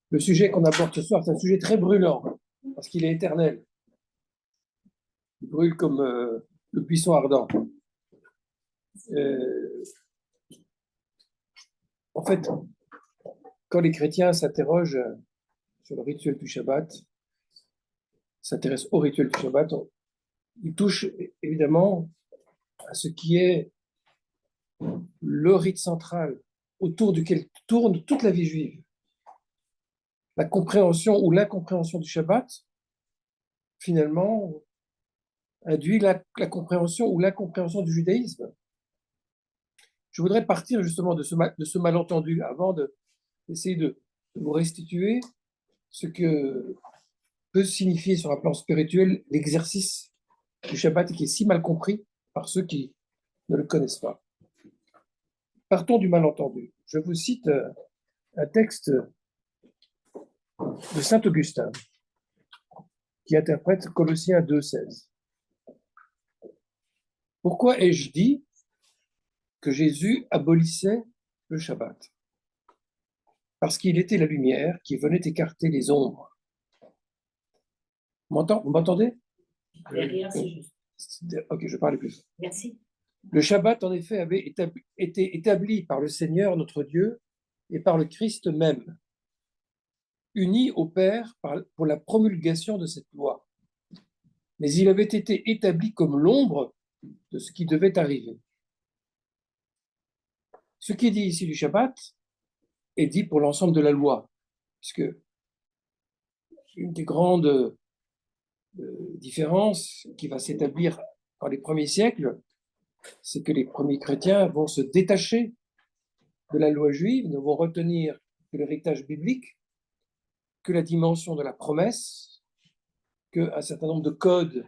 Le sujet qu'on aborde ce soir, c'est un sujet très brûlant, parce qu'il est éternel. Il brûle comme le buisson ardent. En fait, quand les chrétiens s'interrogent sur le rituel du Shabbat, s'intéressent au rituel du Shabbat, ils touchent évidemment à ce qui est le rite central autour duquel tourne toute la vie juive. La compréhension ou l'incompréhension du Shabbat, finalement, induit la compréhension ou l'incompréhension du judaïsme. Je voudrais partir justement de ce malentendu avant d'essayer de vous restituer ce que peut signifier sur un plan spirituel l'exercice du Shabbat qui est si mal compris par ceux qui ne le connaissent pas. Partons du malentendu. Je vous cite un texte de saint Augustin qui interprète Colossiens 2,16. Pourquoi ai-je dit que Jésus abolissait le Shabbat? Parce qu'il était la lumière qui venait écarter les ombres. Vous m'entendez? Derrière, c'est juste. Ok, je parle plus. Merci. Le Shabbat, en effet, avait été établi par le Seigneur, notre Dieu, et par le Christ même, uni au Père pour la promulgation de cette loi. Mais il avait été établi comme l'ombre de ce qui devait arriver. Ce qui est dit ici du Shabbat est dit pour l'ensemble de la loi, puisque une des grandes différences qui va s'établir dans les premiers siècles, c'est que les premiers chrétiens vont se détacher de la loi juive, ne vont retenir que l'héritage biblique, que la dimension de la promesse, qu'un certain nombre de codes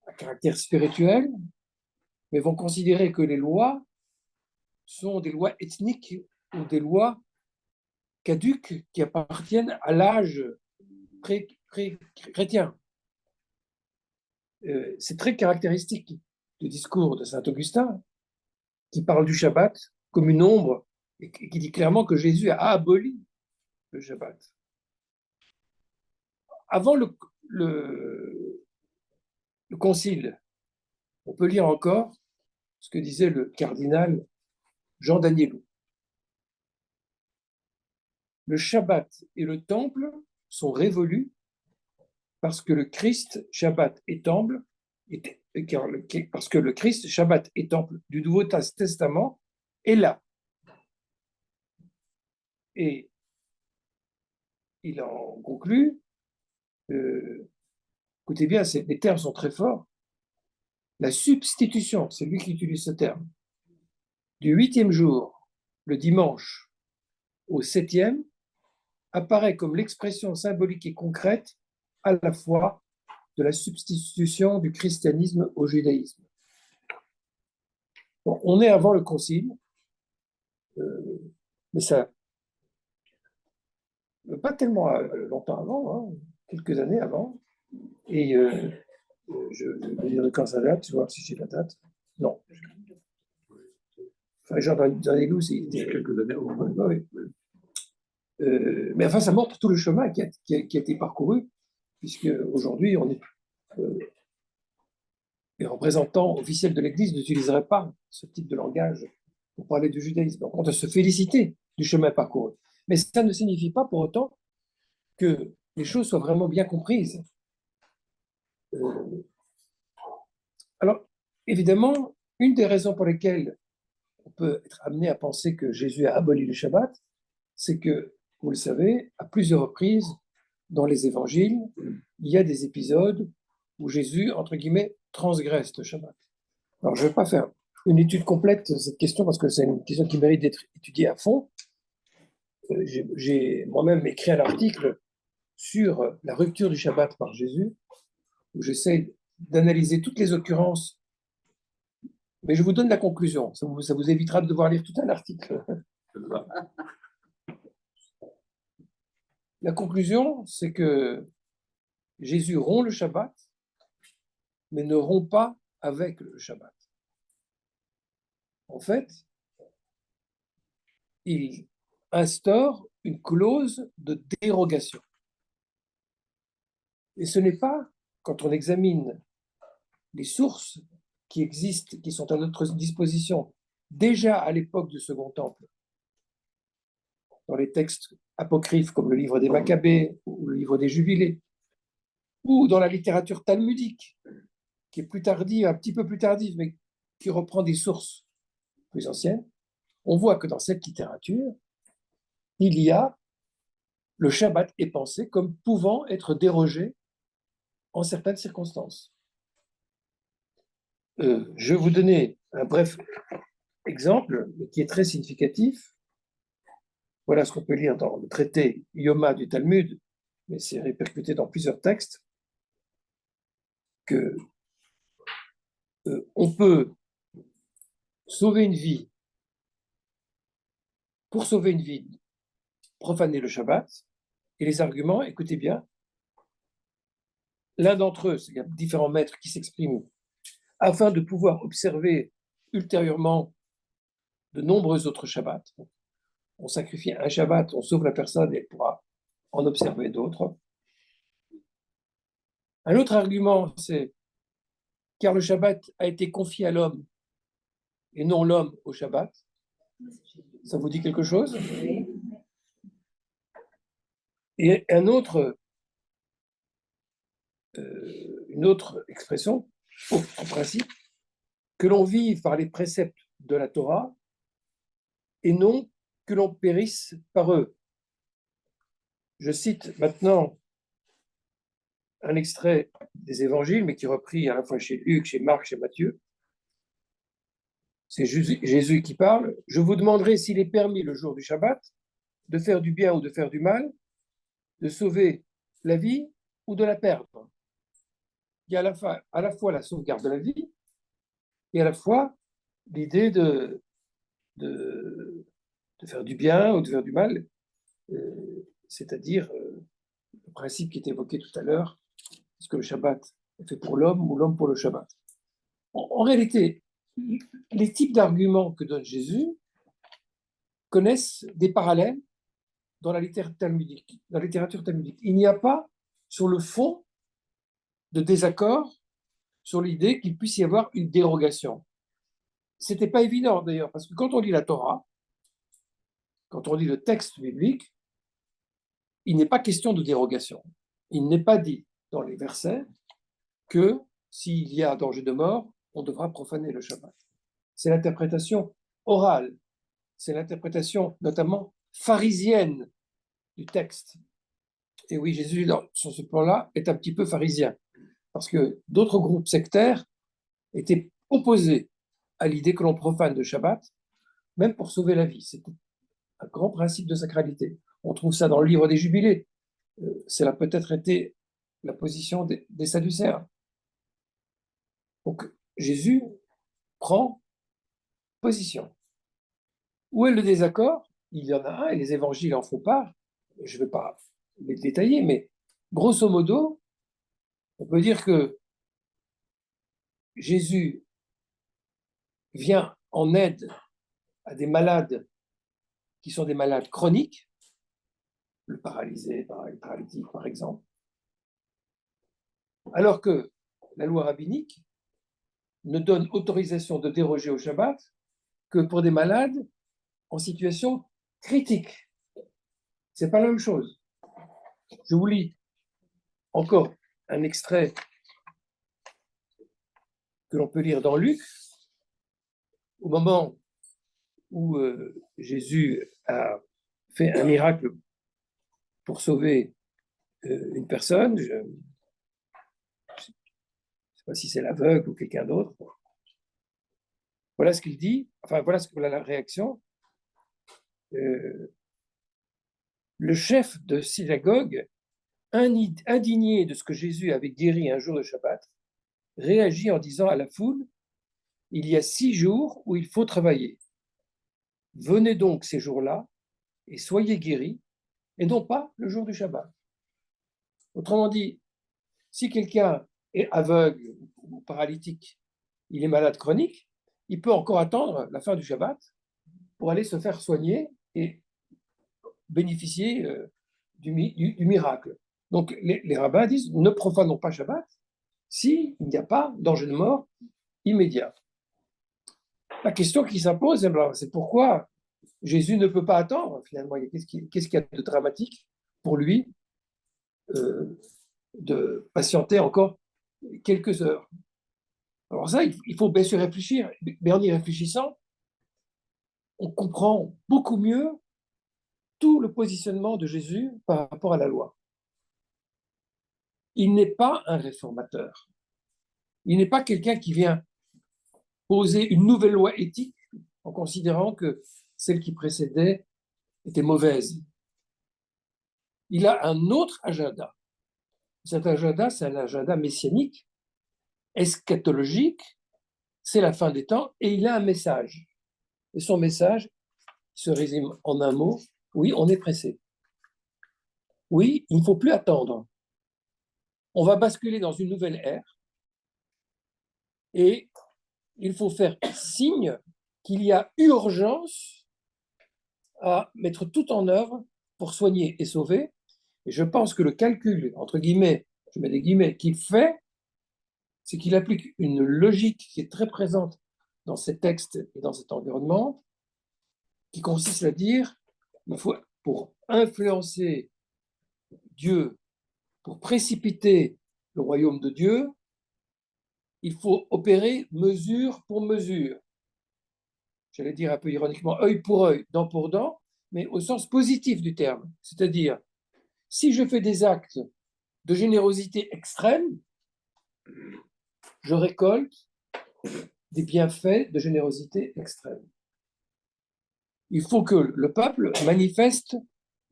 à caractère spirituel, mais vont considérer que les lois sont des lois ethniques ou des lois caduques qui appartiennent à l'âge pré-chrétien. C'est très caractéristique du discours de saint Augustin, qui parle du Shabbat comme une ombre et qui dit clairement que Jésus a aboli le Shabbat. Avant le concile, on peut lire encore ce que disait le cardinal Jean d'Agnelou. Le Shabbat et le temple sont révolus parce que le Christ, Shabbat et temple, parce que le Christ, Shabbat et temple du Nouveau Testament est là. Et il en conclut, écoutez bien, les termes sont très forts, la substitution, c'est lui qui utilise ce terme, du 8e jour, le dimanche, au 7e, apparaît comme l'expression symbolique et concrète à la fois de la substitution du christianisme au judaïsme. Bon, on est avant le concile, mais ça, pas tellement longtemps avant, hein, quelques années avant, et je vais dire de quand ça date, tu vois si j'ai la date. Non. Enfin, genre dans les loups, c'est quelques années avant. Oui. Mais enfin, ça montre tout le chemin qui a été parcouru, puisque aujourd'hui, on est les représentants officiels de l'Église n'utiliseraient pas ce type de langage pour parler du judaïsme. Donc, on doit se féliciter du chemin parcouru. Mais ça ne signifie pas pour autant que les choses soient vraiment bien comprises. Alors, évidemment, une des raisons pour lesquelles on peut être amené à penser que Jésus a aboli le Shabbat, c'est que, vous le savez, à plusieurs reprises, dans les évangiles, il y a des épisodes où Jésus, entre guillemets, transgresse le Shabbat. Alors, je ne vais pas faire une étude complète de cette question parce que c'est une question qui mérite d'être étudiée à fond. J'ai moi-même écrit un article sur la rupture du Shabbat par Jésus, où j'essaie d'analyser toutes les occurrences, mais je vous donne la conclusion. Ça vous évitera de devoir lire tout un article. La conclusion, c'est que Jésus rompt le Shabbat, mais ne rompt pas avec le Shabbat. En fait, il instaure une clause de dérogation. Et ce n'est pas, quand on examine les sources qui existent, qui sont à notre disposition, déjà à l'époque du Second Temple, dans les textes apocryphes comme le livre des Maccabées ou le livre des Jubilés, ou dans la littérature talmudique, qui est plus tardive, un petit peu plus tardive, mais qui reprend des sources plus anciennes, on voit que dans cette littérature, il y a le Shabbat est pensé comme pouvant être dérogé en certaines circonstances. Je vais vous donner un bref exemple, mais qui est très significatif. Voilà ce qu'on peut lire dans le traité Yoma du Talmud, mais c'est répercuté dans plusieurs textes, que on peut sauver une vie, pour sauver une vie, profaner le Shabbat, et les arguments, écoutez bien, l'un d'entre eux, il y a différents maîtres qui s'expriment, afin de pouvoir observer ultérieurement de nombreux autres Shabbats. On sacrifie un Shabbat, on sauve la personne et elle pourra en observer d'autres. Un autre argument, c'est car le Shabbat a été confié à l'homme et non l'homme au Shabbat. Ça vous dit quelque chose? Et une autre expression, en principe, que l'on vive par les préceptes de la Torah et non que l'on périsse par eux. Je cite maintenant un extrait des évangiles, mais qui est repris à la fois chez Luc, chez Marc, chez Matthieu. C'est Jésus qui parle. Je vous demanderai s'il est permis le jour du Shabbat de faire du bien ou de faire du mal, de sauver la vie ou de la perdre. Il y a à la fois la sauvegarde de la vie et à la fois l'idée de faire du bien ou de faire du mal, c'est-à-dire le principe qui est évoqué tout à l'heure, est-ce que le Shabbat est fait pour l'homme ou l'homme pour le Shabbat? En réalité, les types d'arguments que donne Jésus connaissent des parallèles dans la littérature talmudique. Il n'y a pas, sur le fond, de désaccord sur l'idée qu'il puisse y avoir une dérogation. Ce n'était pas évident d'ailleurs, parce que quand on lit la Torah, quand on lit le texte biblique, il n'est pas question de dérogation. Il n'est pas dit dans les versets que s'il y a danger de mort, on devra profaner le Shabbat. C'est l'interprétation orale, c'est l'interprétation notamment pharisienne du texte. Et oui, Jésus, sur ce plan-là, est un petit peu pharisien, parce que d'autres groupes sectaires étaient opposés à l'idée que l'on profane le Shabbat, même pour sauver la vie. C'est un grand principe de sacralité. On trouve ça dans le livre des Jubilés. Cela a peut-être été la position des Sadducéens. Donc, Jésus prend position. Où est le désaccord? Il y en a un, et les évangiles en font part. Je ne vais pas les détailler, mais grosso modo, on peut dire que Jésus vient en aide à des malades qui sont des malades chroniques, le paralysé, le paralytique par exemple, alors que la loi rabbinique ne donne autorisation de déroger au Shabbat que pour des malades en situation critique. Ce n'est pas la même chose. Je vous lis encore un extrait que l'on peut lire dans Luc, au moment où Jésus a fait un miracle pour sauver une personne, je ne sais pas si c'est l'aveugle ou quelqu'un d'autre. Voilà ce qu'il dit, enfin voilà la réaction. Le chef de synagogue, indigné de ce que Jésus avait guéri un jour de Shabbat, réagit en disant à la foule: il y a 6 jours où il faut travailler. Venez donc ces jours-là et soyez guéris, et non pas le jour du Shabbat. Autrement dit, si quelqu'un est aveugle ou paralytique, il est malade chronique, il peut encore attendre la fin du Shabbat pour aller se faire soigner et bénéficier du miracle. Donc, les rabbins disent, ne profanons pas Shabbat s'il n'y a pas danger de mort immédiat. La question qui s'impose, c'est pourquoi Jésus ne peut pas attendre, finalement. Qu'est-ce qu'il y a de dramatique pour lui de patienter encore quelques heures? Alors ça, il faut bien sûr réfléchir, mais en y réfléchissant, on comprend beaucoup mieux tout le positionnement de Jésus par rapport à la loi. Il n'est pas un réformateur. Il n'est pas quelqu'un qui vient poser une nouvelle loi éthique en considérant que celle qui précédait était mauvaise. Il a un autre agenda. Cet agenda, c'est un agenda messianique, eschatologique, c'est la fin des temps, et il a un message. Et son message se résume en un mot, oui, on est pressé. Oui, il ne faut plus attendre. On va basculer dans une nouvelle ère, et il faut faire signe qu'il y a urgence à mettre tout en œuvre pour soigner et sauver. Et je pense que le calcul, entre guillemets, je mets des guillemets, qu'il fait, c'est qu'il applique une logique qui est très présente dans ces textes et dans cet environnement, qui consiste à dire, il faut, pour influencer Dieu, pour précipiter le royaume de Dieu, il faut opérer mesure pour mesure. J'allais dire un peu ironiquement, œil pour œil, dent pour dent, mais au sens positif du terme. C'est-à-dire, si je fais des actes de générosité extrême, je récolte des bienfaits de générosité extrême. Il faut que le peuple manifeste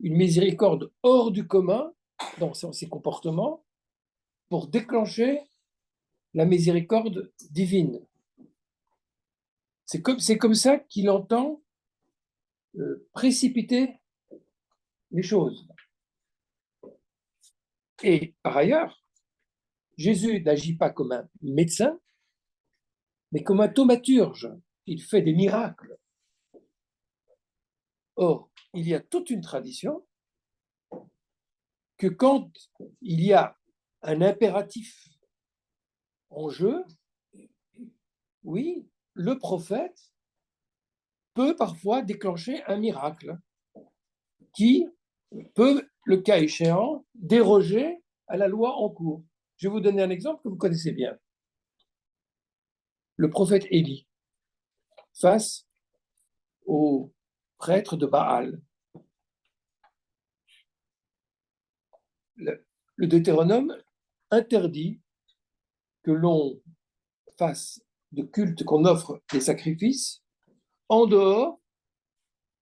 une miséricorde hors du commun dans ses comportements pour déclencher la miséricorde divine. C'est comme ça qu'il entend précipiter les choses. Et par ailleurs, Jésus n'agit pas comme un médecin, mais comme un thaumaturge. Il fait des miracles. Or, il y a toute une tradition que quand il y a un impératif en jeu, oui, le prophète peut parfois déclencher un miracle qui peut, le cas échéant, déroger à la loi en cours. Je vais vous donner un exemple que vous connaissez bien. Le prophète Élie, face au prêtre de Baal. Le Deutéronome interdit que l'on fasse de culte, qu'on offre des sacrifices en dehors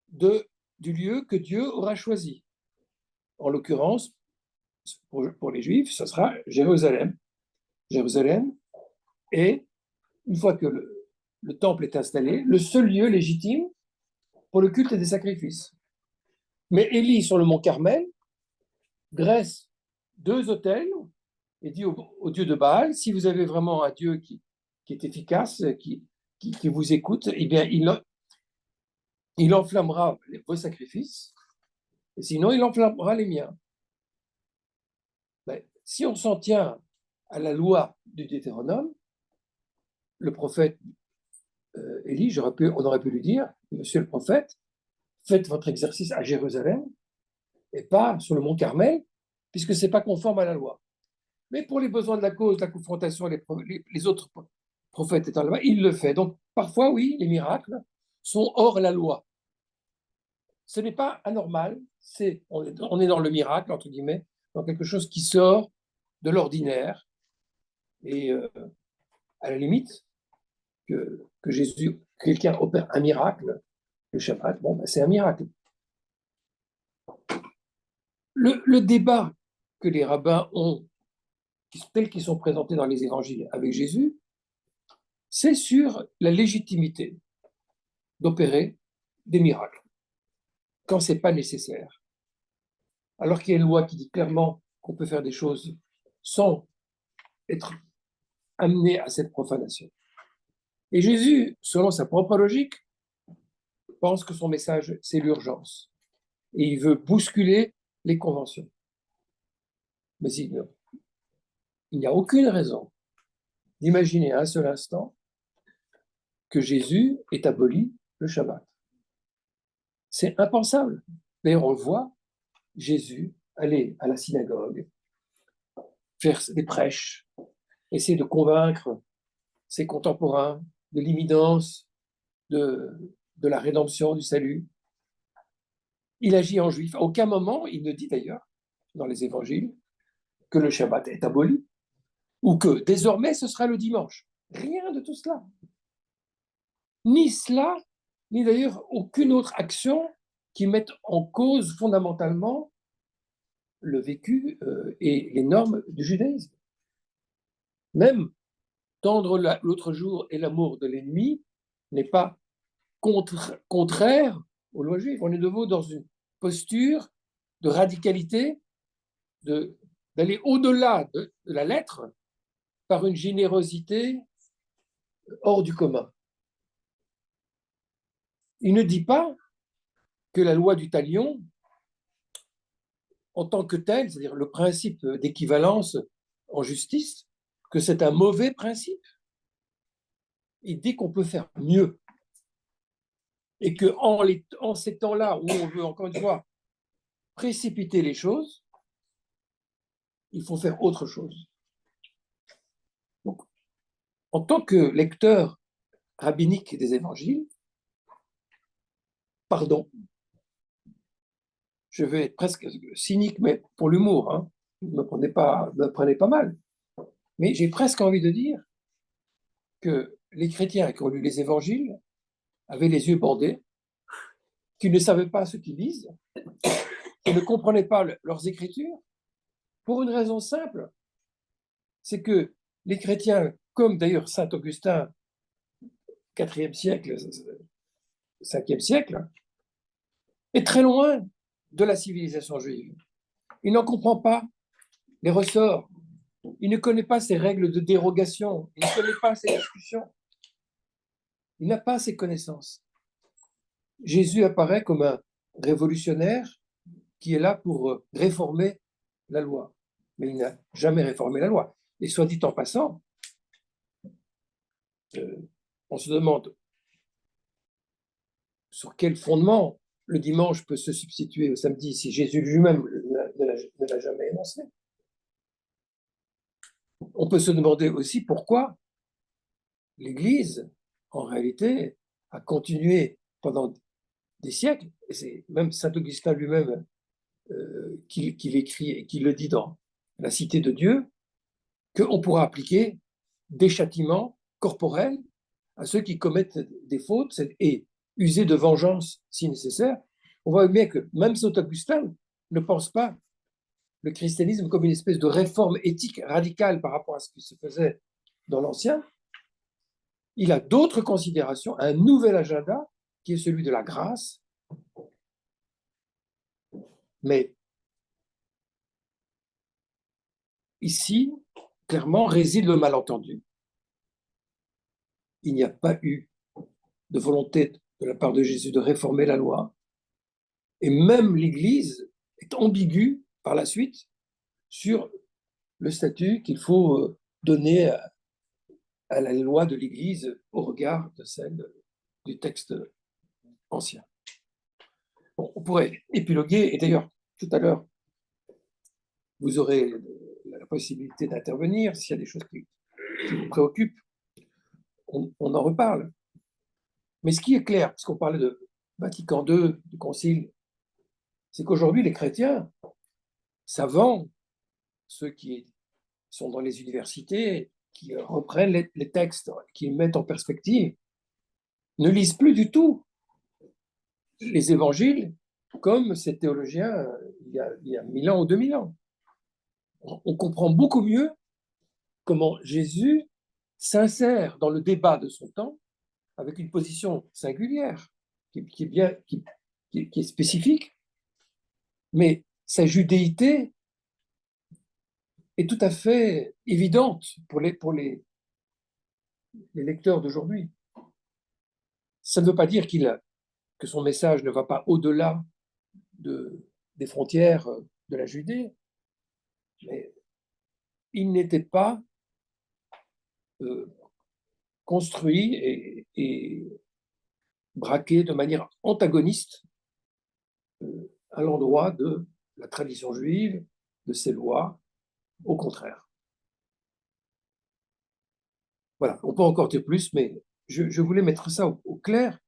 du lieu que Dieu aura choisi. En l'occurrence, pour les Juifs, ce sera Jérusalem. Jérusalem est, une fois que le temple est installé, le seul lieu légitime pour le culte des sacrifices. Mais Élie, sur le mont Carmel, dresse 2 autels et dit au dieu de Baal, si vous avez vraiment un Dieu qui est efficace, qui vous écoute, eh bien, il enflammera vos sacrifices, et sinon, il enflammera les miens. Ben, si on s'en tient à la loi du Deutéronome, le prophète Élie, on aurait pu lui dire, monsieur le prophète, faites votre exercice à Jérusalem et pas sur le mont Carmel, puisque ce n'est pas conforme à la loi. Mais pour les besoins de la cause, de la confrontation, les autres prophètes étant là-bas, il le fait. Donc, parfois, oui, les miracles sont hors la loi. Ce n'est pas anormal, on est dans le miracle, entre guillemets, dans quelque chose qui sort de l'ordinaire. Et à la limite, que Jésus, quelqu'un opère un miracle, le Shabbat, bon, ben, c'est un miracle. Le débat que les rabbins ont, tels qu'ils sont présentés dans les évangiles avec Jésus, c'est sur la légitimité d'opérer des miracles quand ce n'est pas nécessaire. Alors qu'il y a une loi qui dit clairement qu'on peut faire des choses sans être amené à cette profanation. Et Jésus, selon sa propre logique, pense que son message, c'est l'urgence. et il veut bousculer les conventions. Mais il n'y a aucune raison d'imaginer un seul instant que Jésus ait aboli le Shabbat. C'est impensable. D'ailleurs, on le voit, Jésus aller à la synagogue, faire des prêches, essayer de convaincre ses contemporains de l'imminence de la rédemption, du salut. Il agit en juif. À aucun moment, il ne dit d'ailleurs, dans les évangiles, que le Shabbat est aboli ou que désormais ce sera le dimanche. Rien de tout cela. Ni cela, ni d'ailleurs aucune autre action qui mette en cause fondamentalement le vécu et les normes du judaïsme. Même tendre l'autre jour et l'amour de l'ennemi n'est pas contraire aux lois juives. On est de nouveau dans une posture de radicalité, d'aller au-delà de la lettre par une générosité hors du commun. Il ne dit pas que la loi du talion, en tant que telle, c'est-à-dire le principe d'équivalence en justice, que c'est un mauvais principe. Il dit qu'on peut faire mieux. Et qu'en ces temps-là où on veut, encore une fois, précipiter les choses, il faut faire autre chose. Donc, en tant que lecteur rabbinique des évangiles, pardon, je vais être presque cynique, mais pour l'humour, hein, ne me prenez pas mal, mais j'ai presque envie de dire que les chrétiens qui ont lu les évangiles avaient les yeux bandés, qui ne savaient pas ce qu'ils lisent, qui ne comprenaient pas leurs écritures, pour une raison simple, c'est que les chrétiens, comme d'ailleurs saint Augustin, 4e siècle, 5e siècle, est très loin de la civilisation juive. Il n'en comprend pas les ressorts, il ne connaît pas ses règles de dérogation, il ne connaît pas ses discussions, il n'a pas ces connaissances. Jésus apparaît comme un révolutionnaire qui est là pour réformer la loi, mais il n'a jamais réformé la loi. Et soit dit en passant, on se demande sur quel fondement le dimanche peut se substituer au samedi si Jésus lui-même ne l'a jamais énoncé. On peut se demander aussi pourquoi l'Église, en réalité, a continué pendant des siècles, et c'est même saint Augustin lui-même qui l'écrit et qui le dit dans La Cité de Dieu, qu'on pourra appliquer des châtiments corporels à ceux qui commettent des fautes et user de vengeance si nécessaire. On voit bien que même saint Augustin ne pense pas le christianisme comme une espèce de réforme éthique radicale par rapport à ce qui se faisait dans l'Ancien. Il a d'autres considérations, un nouvel agenda qui est celui de la grâce. Mais ici, clairement, réside le malentendu. Il n'y a pas eu de volonté de la part de Jésus de réformer la loi. Et même l'Église est ambiguë par la suite sur le statut qu'il faut donner à la loi de l'Église au regard de celle du texte ancien. Bon, on pourrait épiloguer, et d'ailleurs, tout à l'heure, vous aurez la possibilité d'intervenir s'il y a des choses qui vous préoccupent, on en reparle. Mais ce qui est clair, parce qu'on parlait de Vatican II, du Concile, c'est qu'aujourd'hui, les chrétiens, savants, ceux qui sont dans les universités, qui reprennent les textes, qui les mettent en perspective, ne lisent plus du tout les évangiles comme ces théologiens il y a 1000 ans ou 2000 ans. On comprend beaucoup mieux comment Jésus s'insère dans le débat de son temps avec une position singulière qui est spécifique, mais sa judéité est tout à fait évidente pour les lecteurs d'aujourd'hui. Ça ne veut pas dire que son message ne va pas au-delà des frontières de la Judée, mais il n'était pas construit et braqué de manière antagoniste à l'endroit de la tradition juive, de ses lois, au contraire. Voilà, on peut encore dire plus, mais je voulais mettre ça au clair.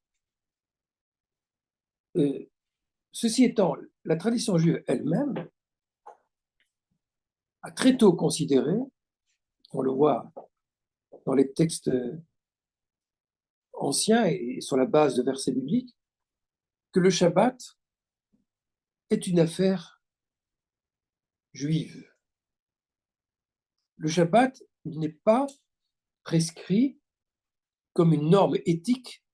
Ceci étant, la tradition juive elle-même a très tôt considéré, on le voit dans les textes anciens et sur la base de versets bibliques, que le Shabbat est une affaire juive. Le Shabbat n'est pas prescrit comme une norme éthique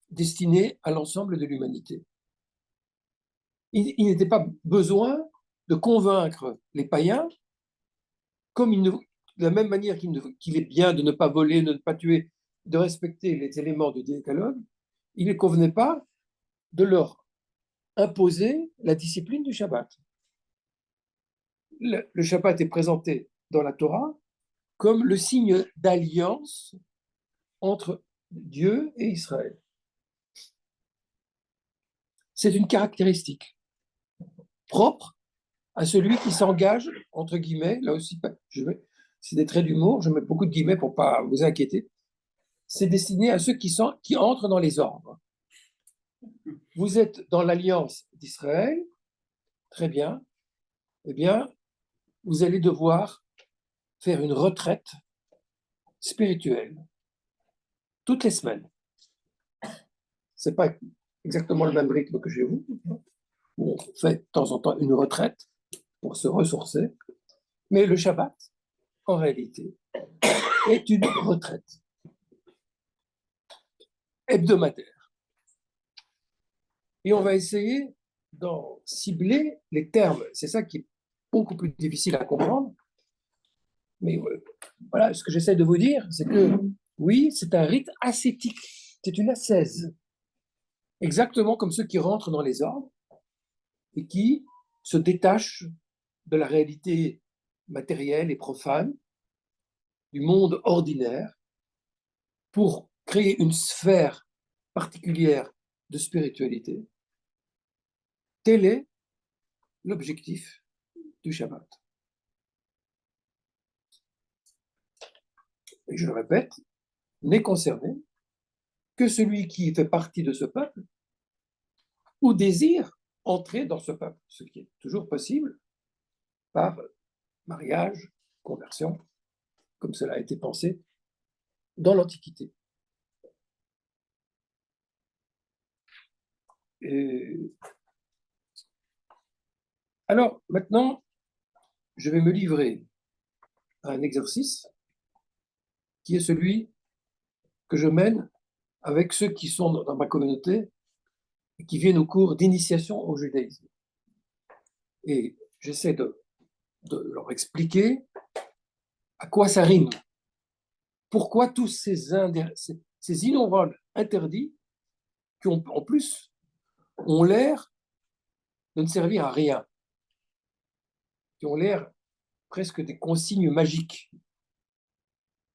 destinée à l'ensemble de l'humanité. Il n'était pas besoin de convaincre les païens, comme de la même manière qu'il est bien de ne pas voler, de ne pas tuer, de respecter les éléments du décalogue, il ne convenait pas de leur imposer la discipline du Shabbat. Le Shabbat est présenté dans la Torah comme le signe d'alliance entre Dieu et Israël. C'est une caractéristique propre à celui qui s'engage, entre guillemets, là aussi, c'est des traits d'humour, je mets beaucoup de guillemets pour ne pas vous inquiéter, c'est destiné à ceux qui entrent dans les ordres. Vous êtes dans l'alliance d'Israël, très bien, eh bien, vous allez devoir faire une retraite spirituelle toutes les semaines. Ce n'est pas exactement le même rythme que chez vous, où on fait de temps en temps une retraite pour se ressourcer, mais le Shabbat, en réalité, est une retraite hebdomadaire. Et on va essayer d'en cibler les termes. C'est ça qui est beaucoup plus difficile à comprendre. Mais voilà, ce que j'essaie de vous dire, c'est que oui, c'est un rite ascétique. C'est une ascèse. Exactement comme ceux qui rentrent dans les ordres et qui se détachent de la réalité matérielle et profane, du monde ordinaire, pour créer une sphère particulière de spiritualité. Tel est l'objectif du Shabbat. Et je le répète, n'est concerné que celui qui fait partie de ce peuple ou désire entrer dans ce peuple, ce qui est toujours possible par mariage, conversion, comme cela a été pensé dans l'Antiquité. Alors, maintenant, je vais me livrer à un exercice qui est celui que je mène avec ceux qui sont dans ma communauté et qui viennent au cours d'initiation au judaïsme. Et j'essaie de leur expliquer à quoi ça rime. Pourquoi tous ces innombrables interdits qui, en plus, ont l'air de ne servir à rien, qui ont l'air presque des consignes magiques.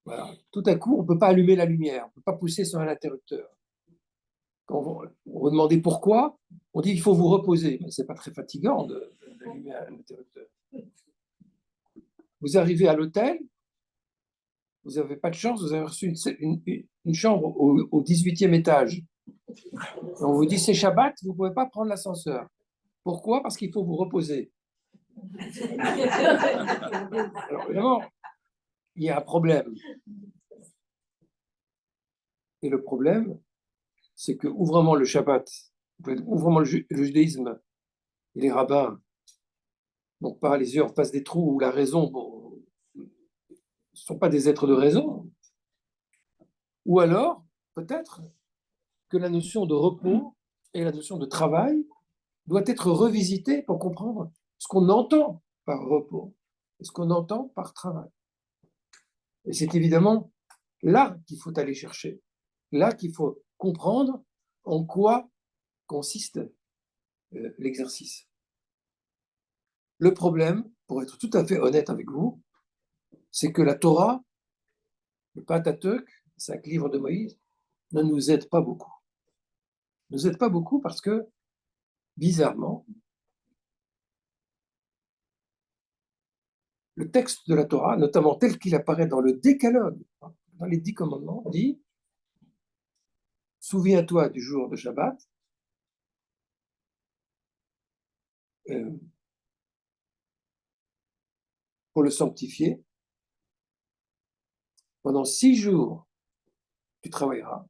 Voilà. Tout à coup, on ne peut pas allumer la lumière, on ne peut pas pousser sur un interrupteur. Quand on vous demande pourquoi, on dit qu'il faut vous reposer. Mais ce n'est pas très fatigant d'allumer un interrupteur. Vous arrivez à l'hôtel, vous n'avez pas de chance, vous avez reçu une chambre au 18e étage. Et on vous dit c'est Shabbat, vous ne pouvez pas prendre l'ascenseur. Pourquoi? Parce qu'il faut vous reposer. Alors évidemment, il y a un problème. Et le problème, c'est que ouvrement le Shabbat, ouvrement le judaïsme et les rabbins, donc pas les yeux en face des trous où la raison, ne sont pas des êtres de raison. Ou alors, peut-être que la notion de repos et la notion de travail doit être revisitée pour comprendre ce qu'on entend par repos et ce qu'on entend par travail. Et c'est évidemment là qu'il faut aller chercher, là qu'il faut comprendre en quoi consiste l'exercice. Le problème, pour être tout à fait honnête avec vous, c'est que la Torah, le Pentateuque, 5 livres de Moïse, ne nous aide pas beaucoup. Ne nous aide pas beaucoup parce que, bizarrement, le texte de la Torah, notamment tel qu'il apparaît dans le Décalogue, dans les 10 commandements, dit « Souviens-toi du jour de Shabbat, pour le sanctifier. Pendant 6 jours, tu travailleras.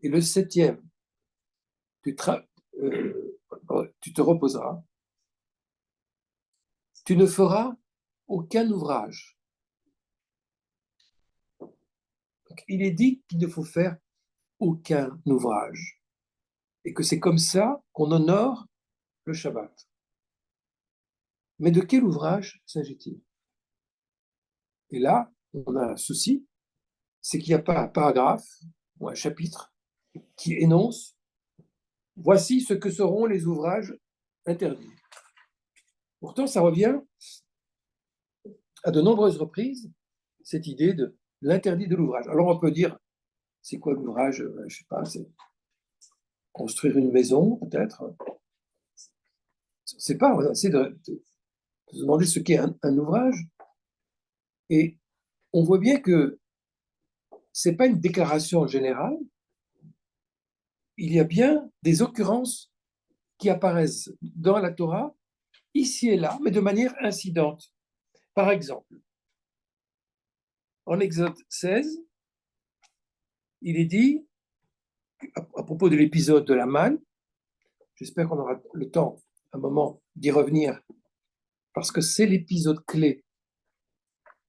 Et le 7e, tu te reposeras. Tu ne feras aucun ouvrage. » Donc, il est dit qu'il ne faut faire aucun ouvrage. Et que c'est comme ça qu'on honore le Shabbat. Mais de quel ouvrage s'agit-il? Et là, on a un souci, c'est qu'il n'y a pas un paragraphe ou un chapitre qui énonce « Voici ce que seront les ouvrages interdits ». Pourtant, ça revient à de nombreuses reprises, cette idée de l'interdit de l'ouvrage. Alors on peut dire, c'est quoi l'ouvrage? Je ne sais pas, c'est construire une maison, peut-être. C'est pas, on essaie de se demander ce qu'est un ouvrage. Et on voit bien que ce n'est pas une déclaration générale, il y a bien des occurrences qui apparaissent dans la Torah, ici et là, mais de manière incidente. Par exemple, en Exode 16, il est dit, à propos de l'épisode de la manne, j'espère qu'on aura le temps, un moment, d'y revenir, parce que c'est l'épisode clé,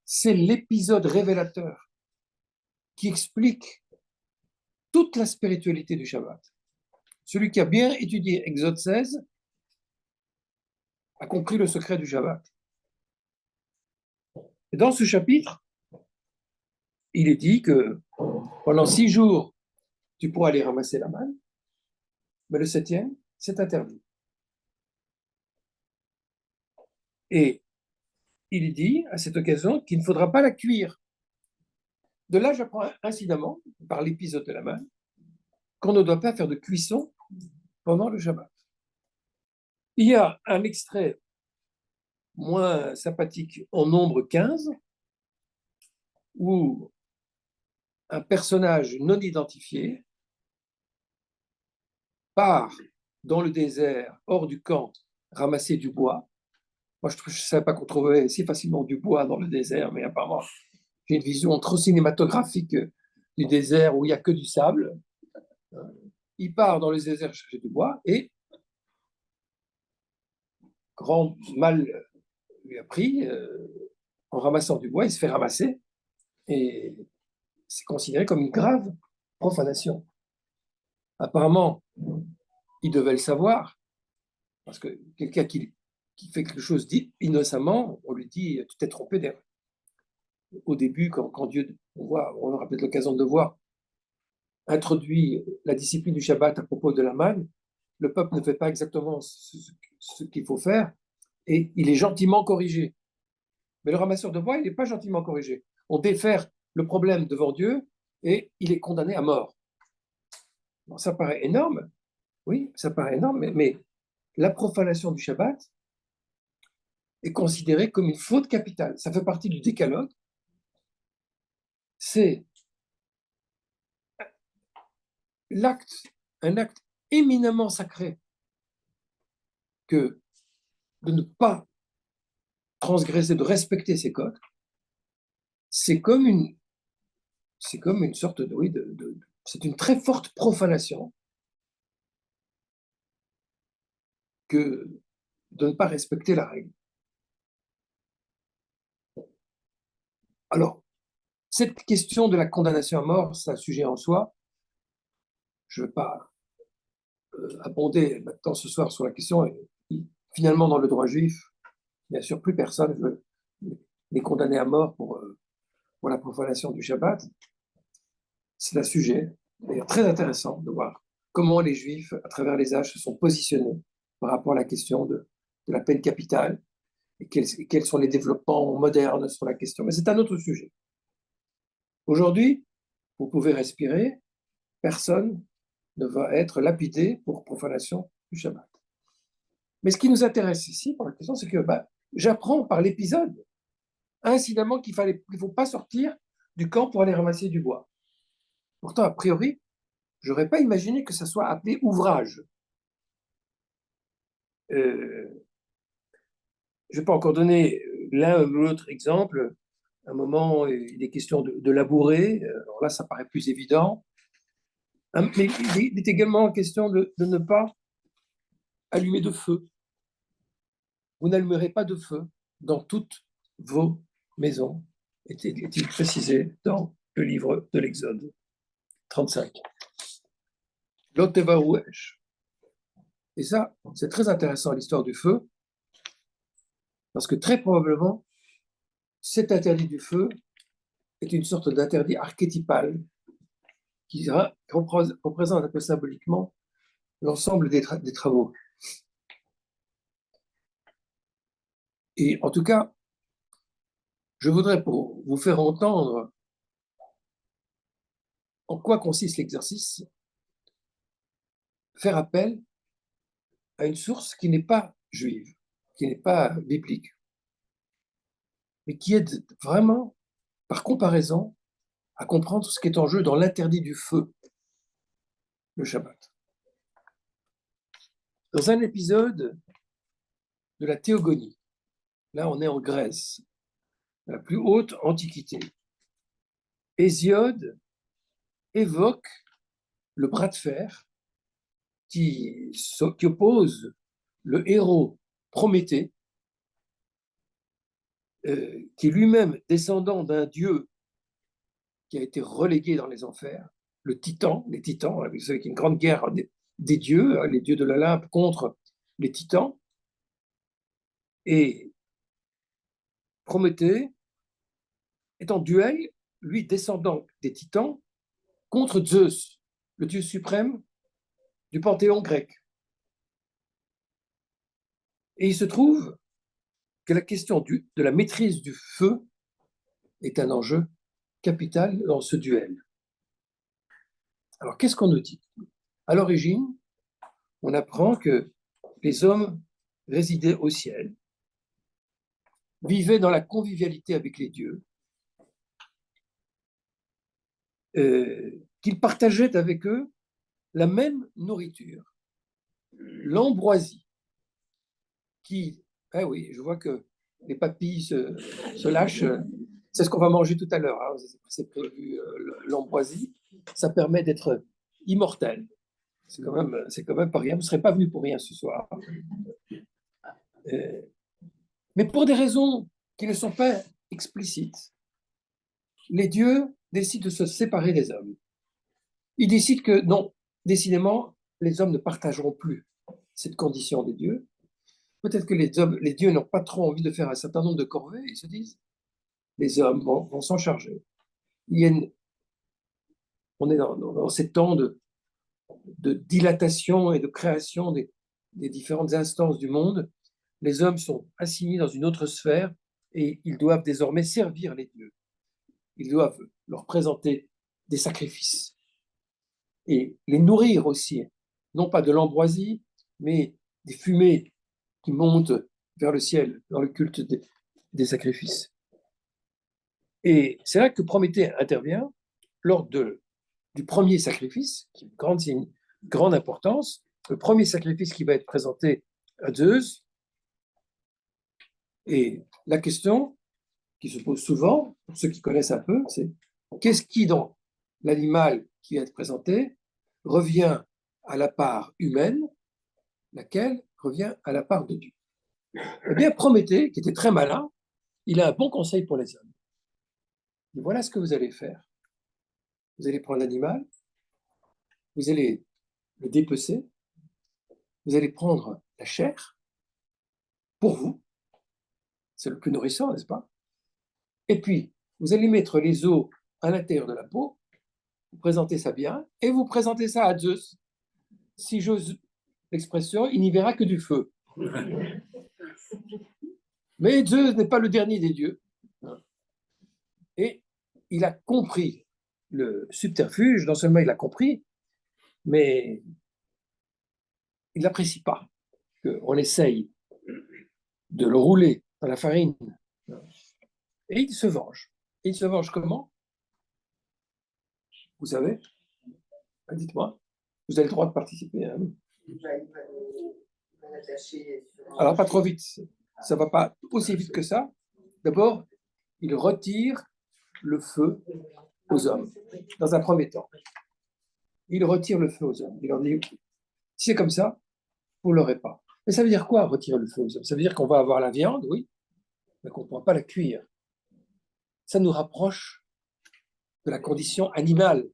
c'est l'épisode révélateur qui explique toute la spiritualité du Shabbat. Celui qui a bien étudié Exode 16 a compris le secret du Shabbat. Et dans ce chapitre, il est dit que pendant 6 jours, tu pourras aller ramasser la manne, mais le 7e, c'est interdit. Et il est dit à cette occasion qu'il ne faudra pas la cuire. De là, j'apprends incidemment, par l'épisode de la manne, qu'on ne doit pas faire de cuisson pendant le Shabbat. Il y a un extrait moins sympathique en nombre 15, où un personnage non identifié part dans le désert, hors du camp, ramasser du bois. Moi, je ne savais pas qu'on trouvait si facilement du bois dans le désert, mais apparemment, j'ai une vision trop cinématographique du désert où il n'y a que du sable. Il part dans le désert chercher du bois et, grand mal lui a pris, en ramassant du bois, il se fait ramasser et c'est considéré comme une grave profanation. Apparemment, il devait le savoir, parce que quelqu'un qui fait quelque chose dit innocemment, on lui dit « tu t'es trompé d'erreur ». Au début, quand Dieu, on aura peut-être l'occasion de le voir, introduit la discipline du Shabbat à propos de la manne, le peuple ne fait pas exactement ce qu'il faut faire et il est gentiment corrigé. Mais le ramasseur de bois, il n'est pas gentiment corrigé. On défère le problème devant Dieu et il est condamné à mort. Bon, ça paraît énorme, oui, ça paraît énorme, mais la profanation du Shabbat est considérée comme une faute capitale. Ça fait partie du décalogue. C'est un acte éminemment sacré que de ne pas transgresser, de respecter ces codes. C'est comme une sorte de, oui, c'est une très forte profanation que de ne pas respecter la règle. Alors, cette question de la condamnation à mort, c'est un sujet en soi. Je ne veux pas abonder maintenant ce soir sur la question. Finalement, dans le droit juif, bien sûr, plus personne veut les condamner à mort pour la profanation du Shabbat. C'est un sujet très intéressant de voir comment les Juifs, à travers les âges, se sont positionnés par rapport à la question de de la peine capitale et quels sont les développements modernes sur la question. Mais c'est un autre sujet. Aujourd'hui, vous pouvez respirer, personne ne va être lapidé pour profanation du Shabbat. Mais ce qui nous intéresse ici, pour la question, c'est que j'apprends par l'épisode, incidemment, qu'il ne faut pas sortir du camp pour aller ramasser du bois. Pourtant, a priori, je n'aurais pas imaginé que ça soit appelé ouvrage. Je ne vais pas encore donner l'un ou l'autre exemple. À un moment, il est question de labourer. Alors là, ça paraît plus évident. Mais il est également question de ne pas allumer de feu. Vous n'allumerez pas de feu dans toutes vos maisons, est-il précisé dans le livre de l'Exode 35. Lotevarouesh. Et ça, c'est très intéressant, l'histoire du feu, parce que très probablement, cet interdit du feu est une sorte d'interdit archétypal qui représente un peu symboliquement l'ensemble des travaux. Et en tout cas, je voudrais, pour vous faire entendre en quoi consiste l'exercice, faire appel à une source qui n'est pas juive, qui n'est pas biblique, mais qui aide vraiment, par comparaison, à comprendre ce qui est en jeu dans l'interdit du feu, le Shabbat. Dans un épisode de la Théogonie, là on est en Grèce, la plus haute antiquité, Hésiode évoque le bras de fer qui oppose le héros Prométhée, qui est lui-même descendant d'un dieu qui a été relégué dans les enfers, le Titan, les Titans, vous savez qu'il y a une grande guerre des dieux, les dieux de l'Olympe contre les Titans. Et Prométhée est en duel, lui descendant des Titans, contre Zeus, le dieu suprême du panthéon grec. Et il se trouve que la question de la maîtrise du feu est un enjeu capital dans ce duel. Alors, qu'est-ce qu'on nous dit? À l'origine, on apprend que les hommes résidaient au ciel, vivaient dans la convivialité avec les dieux, qu'ils partageaient avec eux la même nourriture, l'ambroisie, qui, ah oui, je vois que les papilles se lâchent, c'est ce qu'on va manger tout à l'heure, hein, c'est prévu, l'ambroisie, ça permet d'être immortel. C'est quand même pas rien, vous ne serez pas venu pour rien ce soir. Mais pour des raisons qui ne sont pas explicites, les dieux décident de se séparer des hommes. Ils décident que non, décidément, les hommes ne partageront plus cette condition des dieux. Peut-être que les dieux n'ont pas trop envie de faire un certain nombre de corvées, ils se disent, les hommes vont s'en charger. On est dans ces temps de dilatation et de création des différentes instances du monde. Les hommes sont assignés dans une autre sphère et ils doivent désormais servir les dieux. Ils doivent leur présenter des sacrifices et les nourrir aussi, non pas de l'ambroisie, mais des fumées qui montent vers le ciel dans le culte des sacrifices. Et c'est là que Prométhée intervient lors du premier sacrifice, qui est une grande importance, le premier sacrifice qui va être présenté à Zeus. Et la question qui se pose souvent, pour ceux qui connaissent un peu, c'est qu'est-ce qui, dans l'animal qui va être présenté, revient à la part humaine, laquelle revient à la part de Dieu. Eh bien, Prométhée, qui était très malin, il a un bon conseil pour les hommes. Et voilà ce que vous allez faire. Vous allez prendre l'animal, vous allez le dépecer, vous allez prendre la chair pour vous, c'est le plus nourrissant, n'est-ce pas? Et puis, vous allez mettre les os à l'intérieur de la peau, vous présentez ça bien, et vous présentez ça à Zeus. Si j'ose l'expression, il n'y verra que du feu. Mais Zeus n'est pas le dernier des dieux. Et il a compris le subterfuge, non seulement il a compris, mais il n'apprécie pas qu'on essaye de le rouler dans la farine. Et il se venge. Et il se venge comment? Vous savez? Dites-moi. Vous avez le droit de participer. Hein? Alors, pas trop vite. Ça ne va pas aussi vite que ça. D'abord, il retire le feu aux hommes, dans un premier temps. Il retire le feu aux hommes. Il leur dit, si c'est comme ça, vous ne l'aurez pas. Mais ça veut dire quoi, retirer le feu aux hommes? Ça veut dire qu'on va avoir la viande, oui, mais qu'on ne pourra pas la cuire. Ça nous rapproche de la condition animale.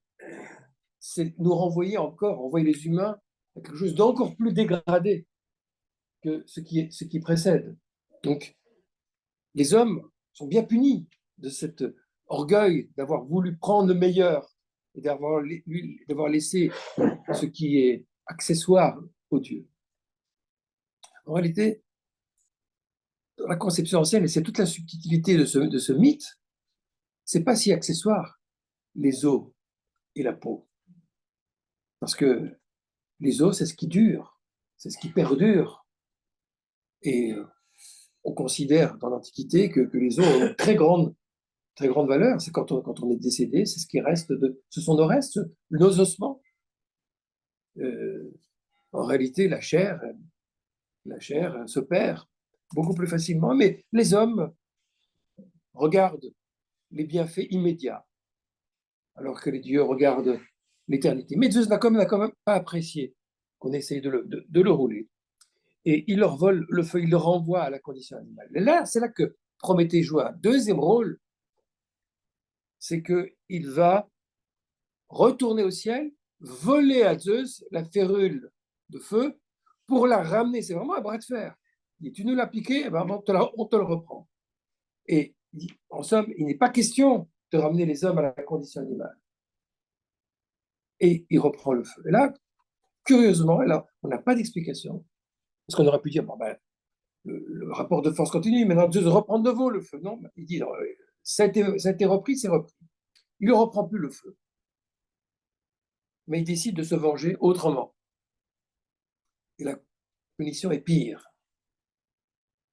C'est nous renvoyer les humains à quelque chose d'encore plus dégradé que ce qui précède. Donc, les hommes sont bien punis de cet orgueil d'avoir voulu prendre le meilleur et d'avoir laissé ce qui est accessoire aux dieux. En réalité, dans la conception ancienne, et c'est toute la subtilité de ce mythe, c'est pas si accessoire, les os et la peau. Parce que les os, c'est ce qui dure, c'est ce qui perdure. Et on considère dans l'Antiquité que les os ont une très grande valeur. C'est quand on est décédé, c'est ce qui reste ce sont nos restes, nos ossements. En réalité, la chair se perd beaucoup plus facilement, mais les hommes regardent les bienfaits immédiats, alors que les dieux regardent l'éternité. Mais Zeus n'a quand même pas apprécié qu'on essaye de le rouler. Et il leur vole le feu, il le renvoie à la condition animale. Et là, c'est là que Prométhée joue un deuxième rôle, c'est qu'il va retourner au ciel, voler à Zeus la férule de feu pour la ramener. C'est vraiment un bras de fer. Il dit, tu nous l'as piqué, eh ben, on te le reprend. Et en somme, il n'est pas question de ramener les hommes à la condition animale. Et il reprend le feu. Et là, curieusement, là, on n'a pas d'explication. Parce qu'on aurait pu dire, bon, ben, le rapport de force continue, maintenant Zeus reprend de nouveau le feu. Non, il dit, non, ça a été repris, c'est repris. Il ne reprend plus le feu. Mais il décide de se venger autrement. Et la punition est pire.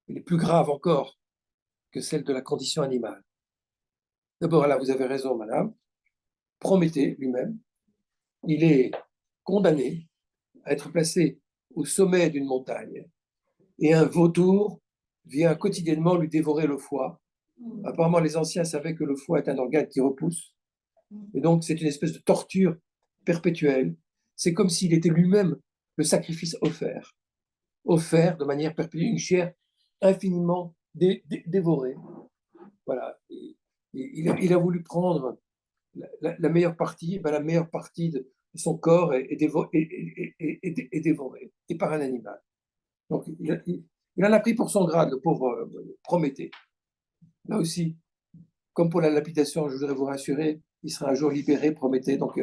Elle est plus grave encore que celle de la condition animale. D'abord, là, vous avez raison, madame. Prométhée lui-même, il est condamné à être placé au sommet d'une montagne. Et un vautour vient quotidiennement lui dévorer le foie. Apparemment, les anciens savaient que le foie est un organe qui repousse. Et donc, c'est une espèce de torture perpétuelle. C'est comme s'il était lui-même le sacrifice offert de manière perpétuelle, une chair infiniment dévorée. Voilà. Il a voulu prendre la meilleure partie, la meilleure partie de son corps est dévorée, et par un animal. Donc, il en a pris pour son grade, le pauvre Prométhée. Là aussi, comme pour la lapidation, je voudrais vous rassurer, il sera un jour libéré, Prométhée, donc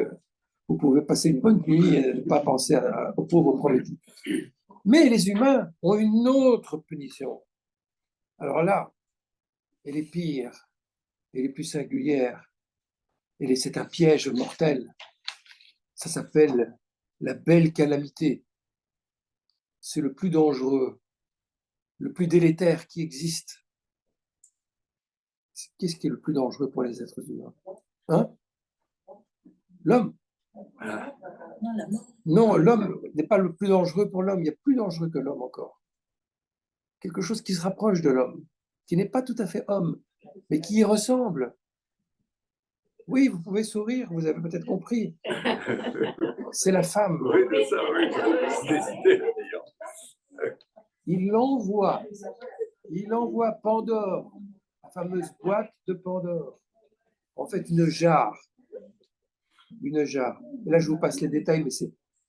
vous pouvez passer une bonne nuit et ne pas penser au pauvre Prométhée. Mais les humains ont une autre punition. Alors là, elle est pire, elle est plus singulière, c'est un piège mortel. Ça s'appelle la belle calamité. C'est le plus dangereux, le plus délétère qui existe. Qu'est-ce qui est le plus dangereux pour les êtres humains? Hein? L'homme. Non, l'homme n'est pas le plus dangereux pour l'homme. Il y a plus dangereux que l'homme encore. Quelque chose qui se rapproche de l'homme, qui n'est pas tout à fait homme, mais qui y ressemble. Oui, vous pouvez sourire, vous avez peut-être compris. C'est la femme. Oui, c'est ça, oui. Il envoie Pandore, la fameuse boîte de Pandore. En fait, une jarre. Et là, je vous passe les détails, mais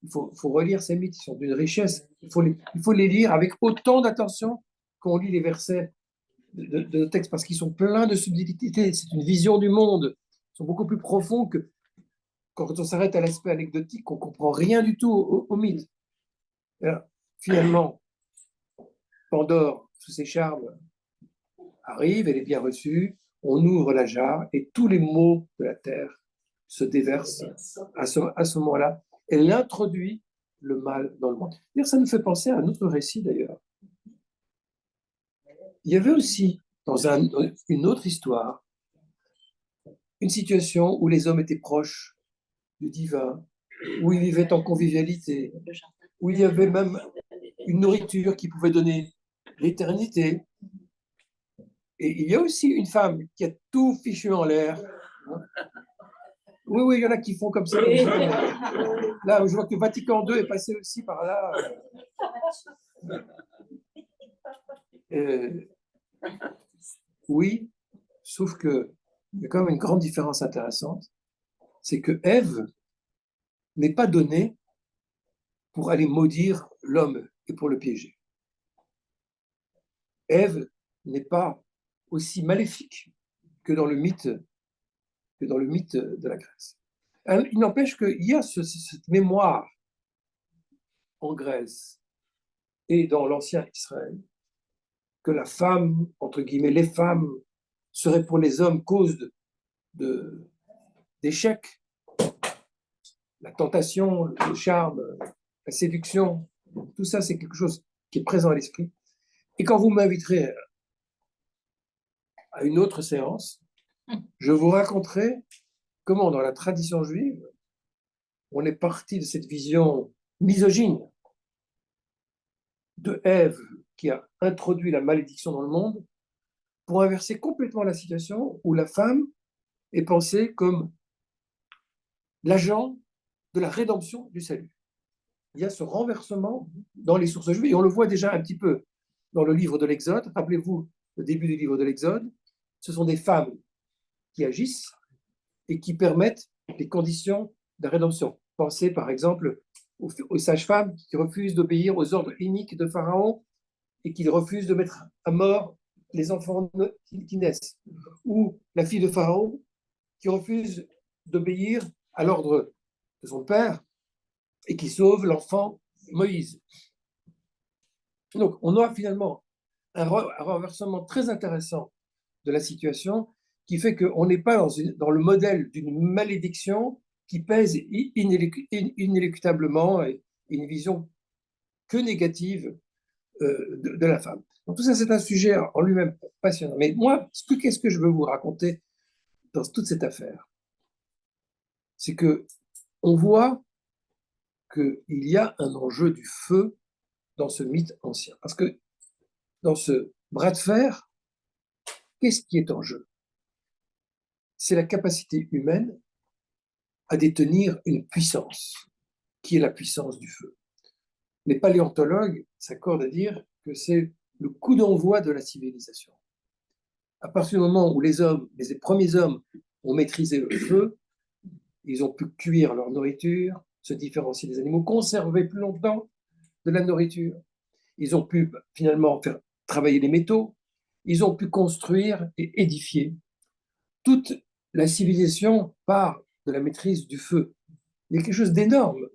il faut relire ces mythes, ils sont d'une richesse. Il faut les lire avec autant d'attention qu'on lit les versets de nos textes, parce qu'ils sont pleins de subtilité. C'est une vision du monde. Ils sont beaucoup plus profonds que quand on s'arrête à l'aspect anecdotique, on ne comprend rien du tout au mythe. Alors, finalement, Pandore sous ses charmes, arrive, elle est bien reçue, on ouvre la jarre et tous les maux de la terre se déversent à ce moment-là. Elle introduit le mal dans le monde. D'ailleurs, ça nous fait penser à un autre récit d'ailleurs. Il y avait aussi, dans une autre histoire, une situation où les hommes étaient proches du divin, où ils vivaient en convivialité, où il y avait même une nourriture qui pouvait donner l'éternité. Et il y a aussi une femme qui a tout fichu en l'air. Oui, oui, il y en a qui font comme ça. Comme ça. Là, je vois que Vatican II est passé aussi par là. Oui, sauf que il y a quand même une grande différence intéressante, c'est que Ève n'est pas donnée pour aller maudire l'homme et pour le piéger. Ève n'est pas aussi maléfique que dans le mythe de la Grèce. Il n'empêche qu'il y a cette mémoire en Grèce et dans l'ancien Israël que la femme, entre guillemets, les femmes seraient pour les hommes cause d'échec, la tentation, le charme, la séduction, tout ça c'est quelque chose qui est présent à l'esprit. Et quand vous m'inviterez à une autre séance, je vous raconterai comment dans la tradition juive, on est parti de cette vision misogyne de Ève qui a introduit la malédiction dans le monde pour inverser complètement la situation où la femme est pensée comme l'agent de la rédemption du salut. Il y a ce renversement dans les sources juives et on le voit déjà un petit peu dans le livre de l'Exode. Rappelez-vous le début du livre de l'Exode. Ce sont des femmes qui agissent et qui permettent les conditions de la rédemption. Pensez par exemple aux sages-femmes qui refusent d'obéir aux ordres iniques de Pharaon et qui refusent de mettre à mort les enfants qui naissent. Ou la fille de Pharaon qui refuse d'obéir à l'ordre de son père et qui sauve l'enfant Moïse. Donc, on a finalement un renversement très intéressant de la situation qui fait qu'on n'est pas dans le modèle d'une malédiction qui pèse inéluctablement et une vision que négative de la femme. Donc, tout ça, c'est un sujet en lui-même passionnant. Mais moi, qu'est-ce que je veux vous raconter dans toute cette affaire? C'est que on voit qu'il y a un enjeu du feu dans ce mythe ancien. Parce que dans ce bras de fer, qu'est-ce qui est en jeu? C'est la capacité humaine à détenir une puissance, qui est la puissance du feu. Les paléontologues s'accordent à dire que c'est le coup d'envoi de la civilisation. À partir du moment où les premiers hommes ont maîtrisé le feu, ils ont pu cuire leur nourriture, se différencier des animaux, conserver plus longtemps de la nourriture. Ils ont pu finalement faire travailler les métaux, ils ont pu construire et édifier. Toute la civilisation part de la maîtrise du feu. Il y a quelque chose d'énorme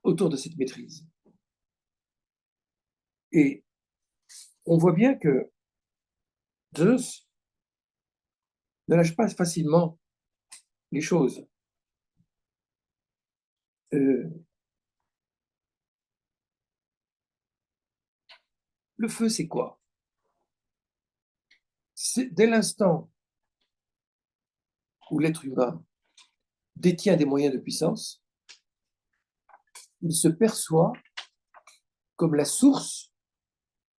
autour de cette maîtrise. Et on voit bien que Zeus ne lâche pas facilement les choses. Le feu, c'est quoi? Dès l'instant où l'être humain détient des moyens de puissance, il se perçoit comme la source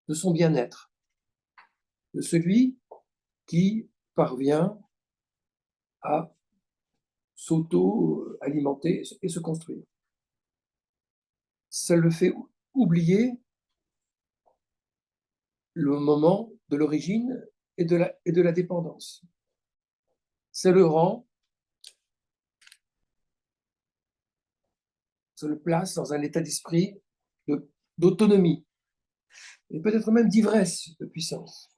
de son bien-être, de celui qui parvient à s'auto-alimenter et se construire. Ça le fait oublier le moment de l'origine et de la dépendance. Ça le place dans un état d'esprit d'autonomie et peut-être même d'ivresse de puissance.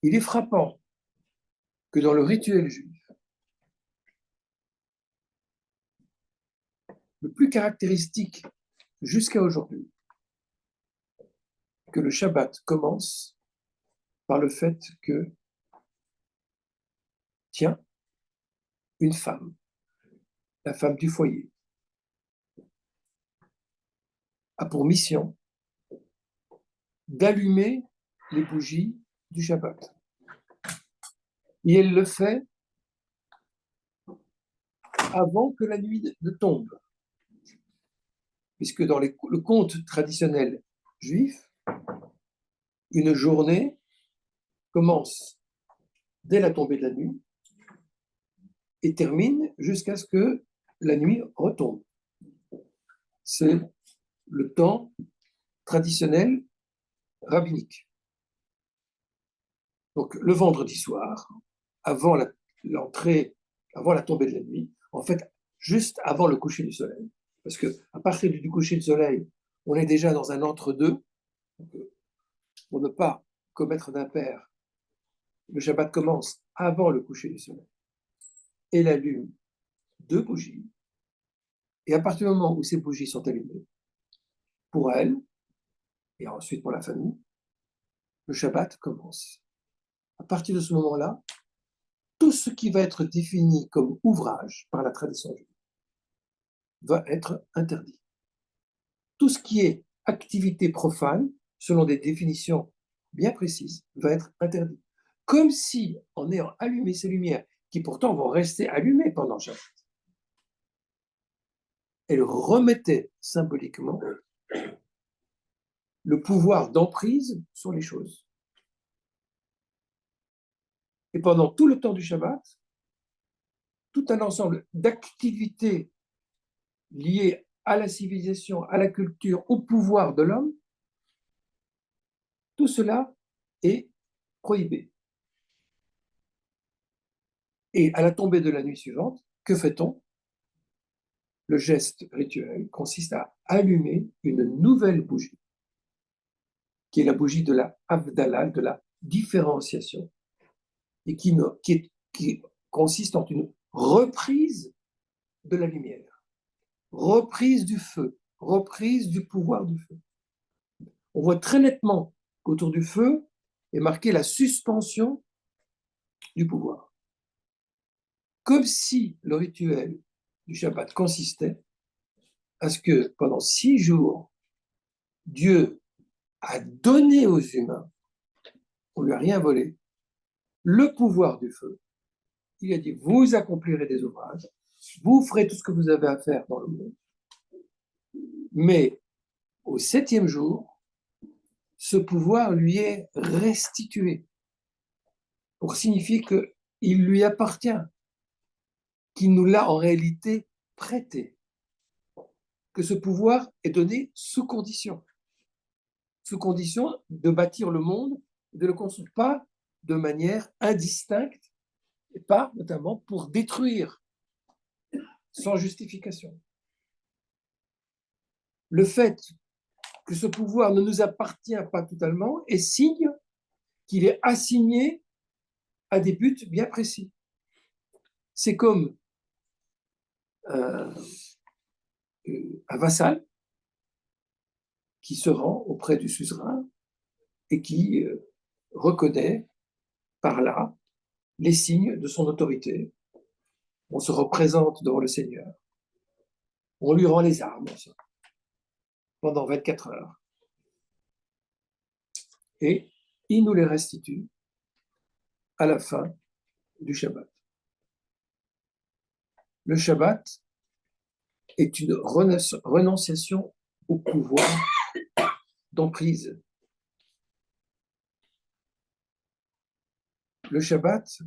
Il est frappant que dans le rituel juif, le plus caractéristique jusqu'à aujourd'hui, que le Shabbat commence par le fait que, tiens, une femme, la femme du foyer, a pour mission d'allumer les bougies du Shabbat. Et elle le fait avant que la nuit ne tombe. Puisque dans le conte traditionnel juif, une journée commence dès la tombée de la nuit et termine jusqu'à ce que la nuit retombe. C'est le temps traditionnel rabbinique. Donc le vendredi soir, avant l'entrée, avant la tombée de la nuit, en fait, juste avant le coucher du soleil, parce qu'à partir du coucher du soleil, on est déjà dans un entre-deux, pour ne pas commettre d'impair. Le Shabbat commence avant le coucher du soleil. Elle allume 2 bougies, et à partir du moment où ces bougies sont allumées, pour elle, et ensuite pour la famille, le Shabbat commence. À partir de ce moment-là, tout ce qui va être défini comme ouvrage par la tradition juive va être interdit. Tout ce qui est activité profane, selon des définitions bien précises, va être interdit. Comme si, en ayant allumé ces lumières, qui pourtant vont rester allumées pendant le Shabbat, elle remettait symboliquement le pouvoir d'emprise sur les choses. Et pendant tout le temps du Shabbat, tout un ensemble d'activités liées à la civilisation, à la culture, au pouvoir de l'homme, tout cela est prohibé. Et à la tombée de la nuit suivante, que fait-on? Le geste rituel consiste à allumer une nouvelle bougie, qui est la bougie de la Havdalah, de la différenciation, et qui consiste en une reprise de la lumière, reprise du feu, reprise du pouvoir du feu. On voit très nettement qu'autour du feu est marquée la suspension du pouvoir. Comme si le rituel du Shabbat consistait à ce que pendant 6 jours, Dieu a donné aux humains, on ne lui a rien volé, le pouvoir du feu. Il a dit, vous accomplirez des ouvrages, vous ferez tout ce que vous avez à faire dans le monde. Mais au 7e jour, ce pouvoir lui est restitué pour signifier qu'il lui appartient, qu'il nous l'a en réalité prêté, que ce pouvoir est donné sous condition de bâtir le monde, de le construire pas de manière indistincte, et pas notamment pour détruire sans justification. Le fait que ce pouvoir ne nous appartient pas totalement est signe qu'il est assigné à des buts bien précis. C'est comme un vassal qui se rend auprès du suzerain et qui reconnaît par là les signes de son autorité. On se représente devant le Seigneur. On lui rend les armes pendant 24 heures. Et il nous les restitue à la fin du Shabbat. Le Shabbat est une renonciation au pouvoir d'emprise. Le Shabbat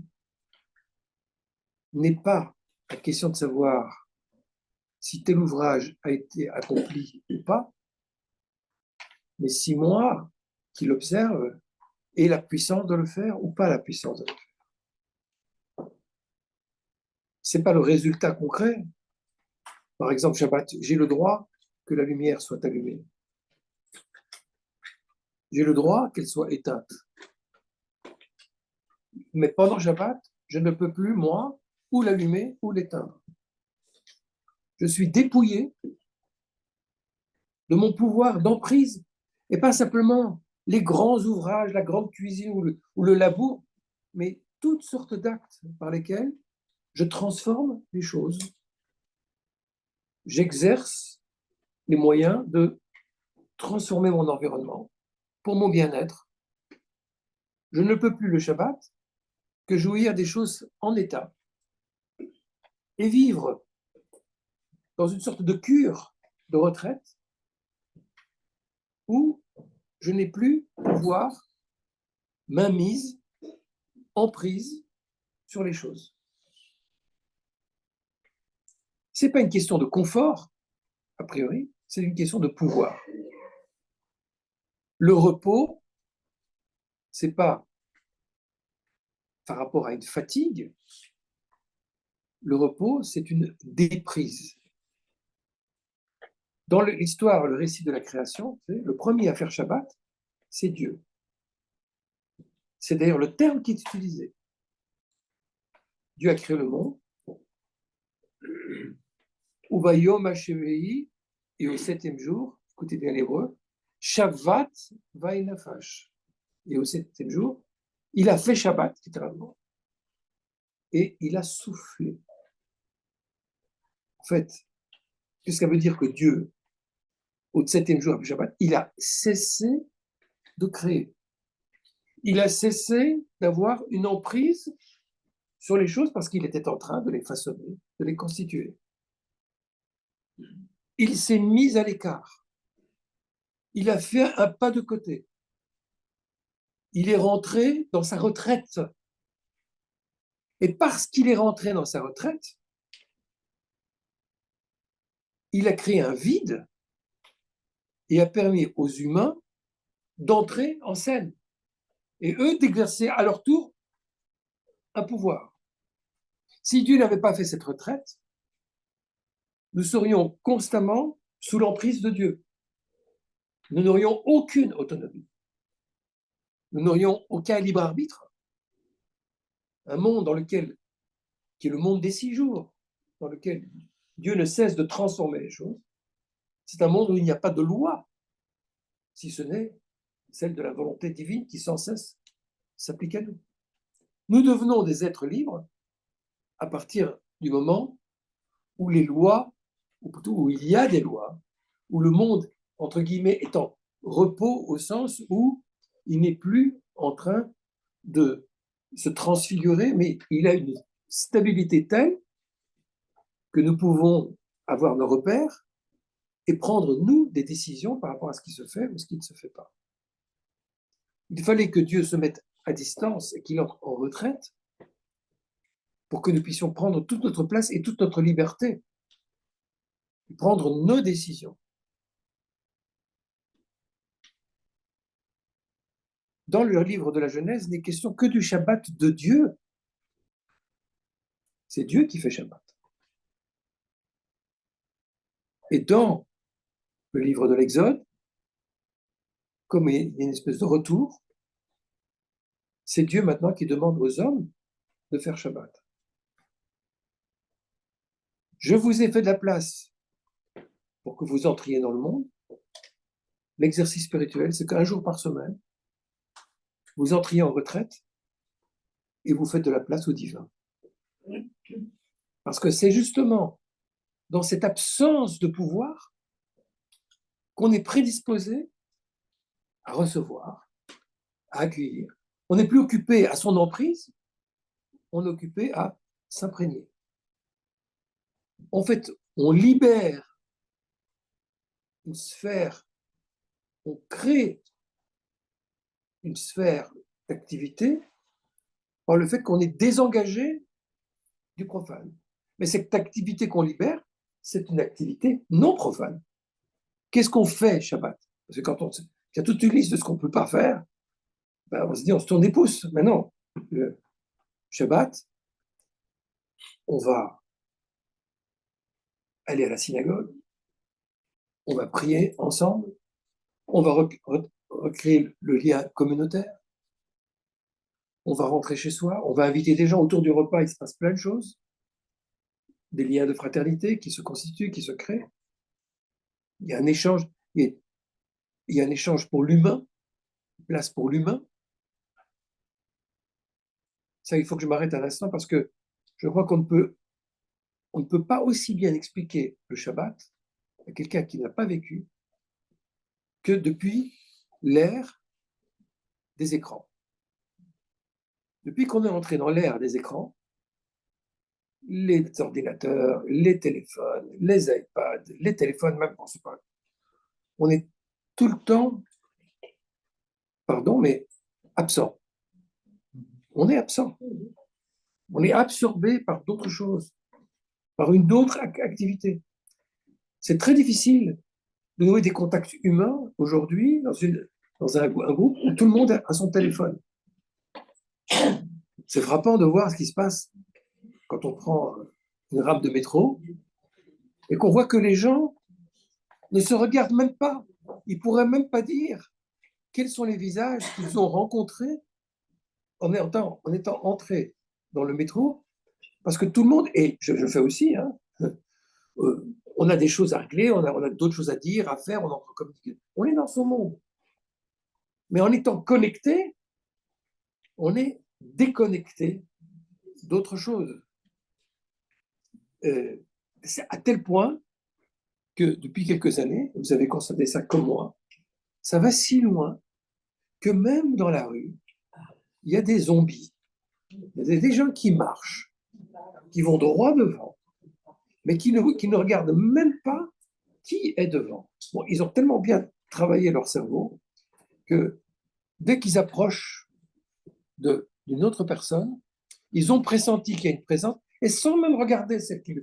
n'est pas la question de savoir si tel ouvrage a été accompli ou pas, mais si moi, qui l'observe, ai la puissance de le faire ou pas la puissance de le faire. Ce n'est pas le résultat concret. Par exemple, Shabbat, j'ai le droit que la lumière soit allumée. J'ai le droit qu'elle soit éteinte. Mais pendant Shabbat, je ne peux plus, moi, ou l'allumer ou l'éteindre. Je suis dépouillé de mon pouvoir d'emprise, et pas simplement les grands ouvrages, la grande cuisine ou le labour, mais toutes sortes d'actes par lesquels je transforme les choses. J'exerce les moyens de transformer mon environnement pour mon bien-être. Je ne peux plus le Shabbat que jouir des choses en état et vivre dans une sorte de cure de retraite où je n'ai plus pouvoir, mainmise, emprise sur les choses. Ce n'est pas une question de confort, a priori, c'est une question de pouvoir. Le repos, ce n'est pas par rapport à une fatigue, le repos, c'est une déprise. Dans l'histoire, le récit de la création, le premier à faire Shabbat, c'est Dieu. C'est d'ailleurs le terme qui est utilisé. Dieu a créé le monde. Uvayom Hashemei, et au septième jour, écoutez bien l'hébreu, Shabbat Vainafash. Et au septième jour, il a fait Shabbat, littéralement, et il a soufflé. En fait, qu'est-ce que ça veut dire que Dieu, au septième jour, a fait Shabbat, il a cessé de créer. Il a cessé d'avoir une emprise sur les choses parce qu'il était en train de les façonner, de les constituer. Il s'est mis à l'écart. Il a fait un pas de côté. Il est rentré dans sa retraite. Et parce qu'il est rentré dans sa retraite, il a créé un vide et a permis aux humains d'entrer en scène et eux d'exercer à leur tour un pouvoir. Si Dieu n'avait pas fait cette retraite, nous serions constamment sous l'emprise de Dieu. Nous n'aurions aucune autonomie. Nous n'aurions aucun libre arbitre. Un monde dans lequel, qui est le monde des 6 jours, dans lequel Dieu ne cesse de transformer les choses, c'est un monde où il n'y a pas de loi, si ce n'est celle de la volonté divine qui sans cesse s'applique à nous. Nous devenons des êtres libres à partir du moment où les lois, ou plutôt où il y a des lois, où le monde, entre guillemets, est en repos au sens où il n'est plus en train de se transfigurer, mais il a une stabilité telle que nous pouvons avoir nos repères et prendre, nous, des décisions par rapport à ce qui se fait ou ce qui ne se fait pas. Il fallait que Dieu se mette à distance et qu'il entre en retraite pour que nous puissions prendre toute notre place et toute notre liberté, prendre nos décisions. Dans le livre de la Genèse, il n'est question que du Shabbat de Dieu. C'est Dieu qui fait Shabbat. Et dans le livre de l'Exode, comme il y a une espèce de retour, c'est Dieu maintenant qui demande aux hommes de faire Shabbat. Je vous ai fait de la place pour que vous entriez dans le monde. L'exercice spirituel, c'est qu'un jour par semaine, vous entriez en retraite et vous faites de la place au divin. Parce que c'est justement dans cette absence de pouvoir qu'on est prédisposé à recevoir, à accueillir. On n'est plus occupé à son emprise, on est occupé à s'imprégner. En fait, on libère une sphère, on crée une sphère d'activité par le fait qu'on est désengagé du profane. Mais cette activité qu'on libère, c'est une activité non profane. Qu'est-ce qu'on fait Shabbat? Parce que quand il y a toute une liste de ce qu'on ne peut pas faire, ben on se dit on se tourne les pouces. Mais non, le Shabbat, on va aller à la synagogue, on va prier ensemble, on va recréer le lien communautaire, on va rentrer chez soi, on va inviter des gens autour du repas, il se passe plein de choses, des liens de fraternité qui se constituent, qui se créent. Il y a un échange, il y a un échange pour l'humain, place pour l'humain. Ça, il faut que je m'arrête un instant parce que je crois qu'on ne peut pas aussi bien expliquer le Shabbat à quelqu'un qui n'a pas vécu que depuis l'ère des écrans. Depuis qu'on est entré dans l'ère des écrans, les ordinateurs, les téléphones, les iPads, les téléphones même, on est tout le temps, pardon, mais absent. On est absent. On est absorbé par d'autres choses, par une autre activité. C'est très difficile de nouer des contacts humains aujourd'hui dans un groupe où tout le monde a son téléphone. C'est frappant de voir ce qui se passe quand on prend une rame de métro et qu'on voit que les gens ne se regardent même pas. Ils ne pourraient même pas dire quels sont les visages qu'ils ont rencontrés en étant entrés dans le métro, parce que tout le monde, et je fais aussi, hein, on a des choses à régler, on a d'autres choses à dire, à faire, on est dans son monde. Mais en étant connecté, on est déconnecté d'autres choses. C'est à tel point que depuis quelques années, vous avez constaté ça comme moi, ça va si loin que même dans la rue, il y a des zombies. Il y a des gens qui marchent, qui vont droit devant, mais qui ne regardent même pas qui est devant. Bon, ils ont tellement bien travaillé leur cerveau que dès qu'ils approchent d'une autre personne, ils ont pressenti qu'il y a une présence, et sans même regarder celle qui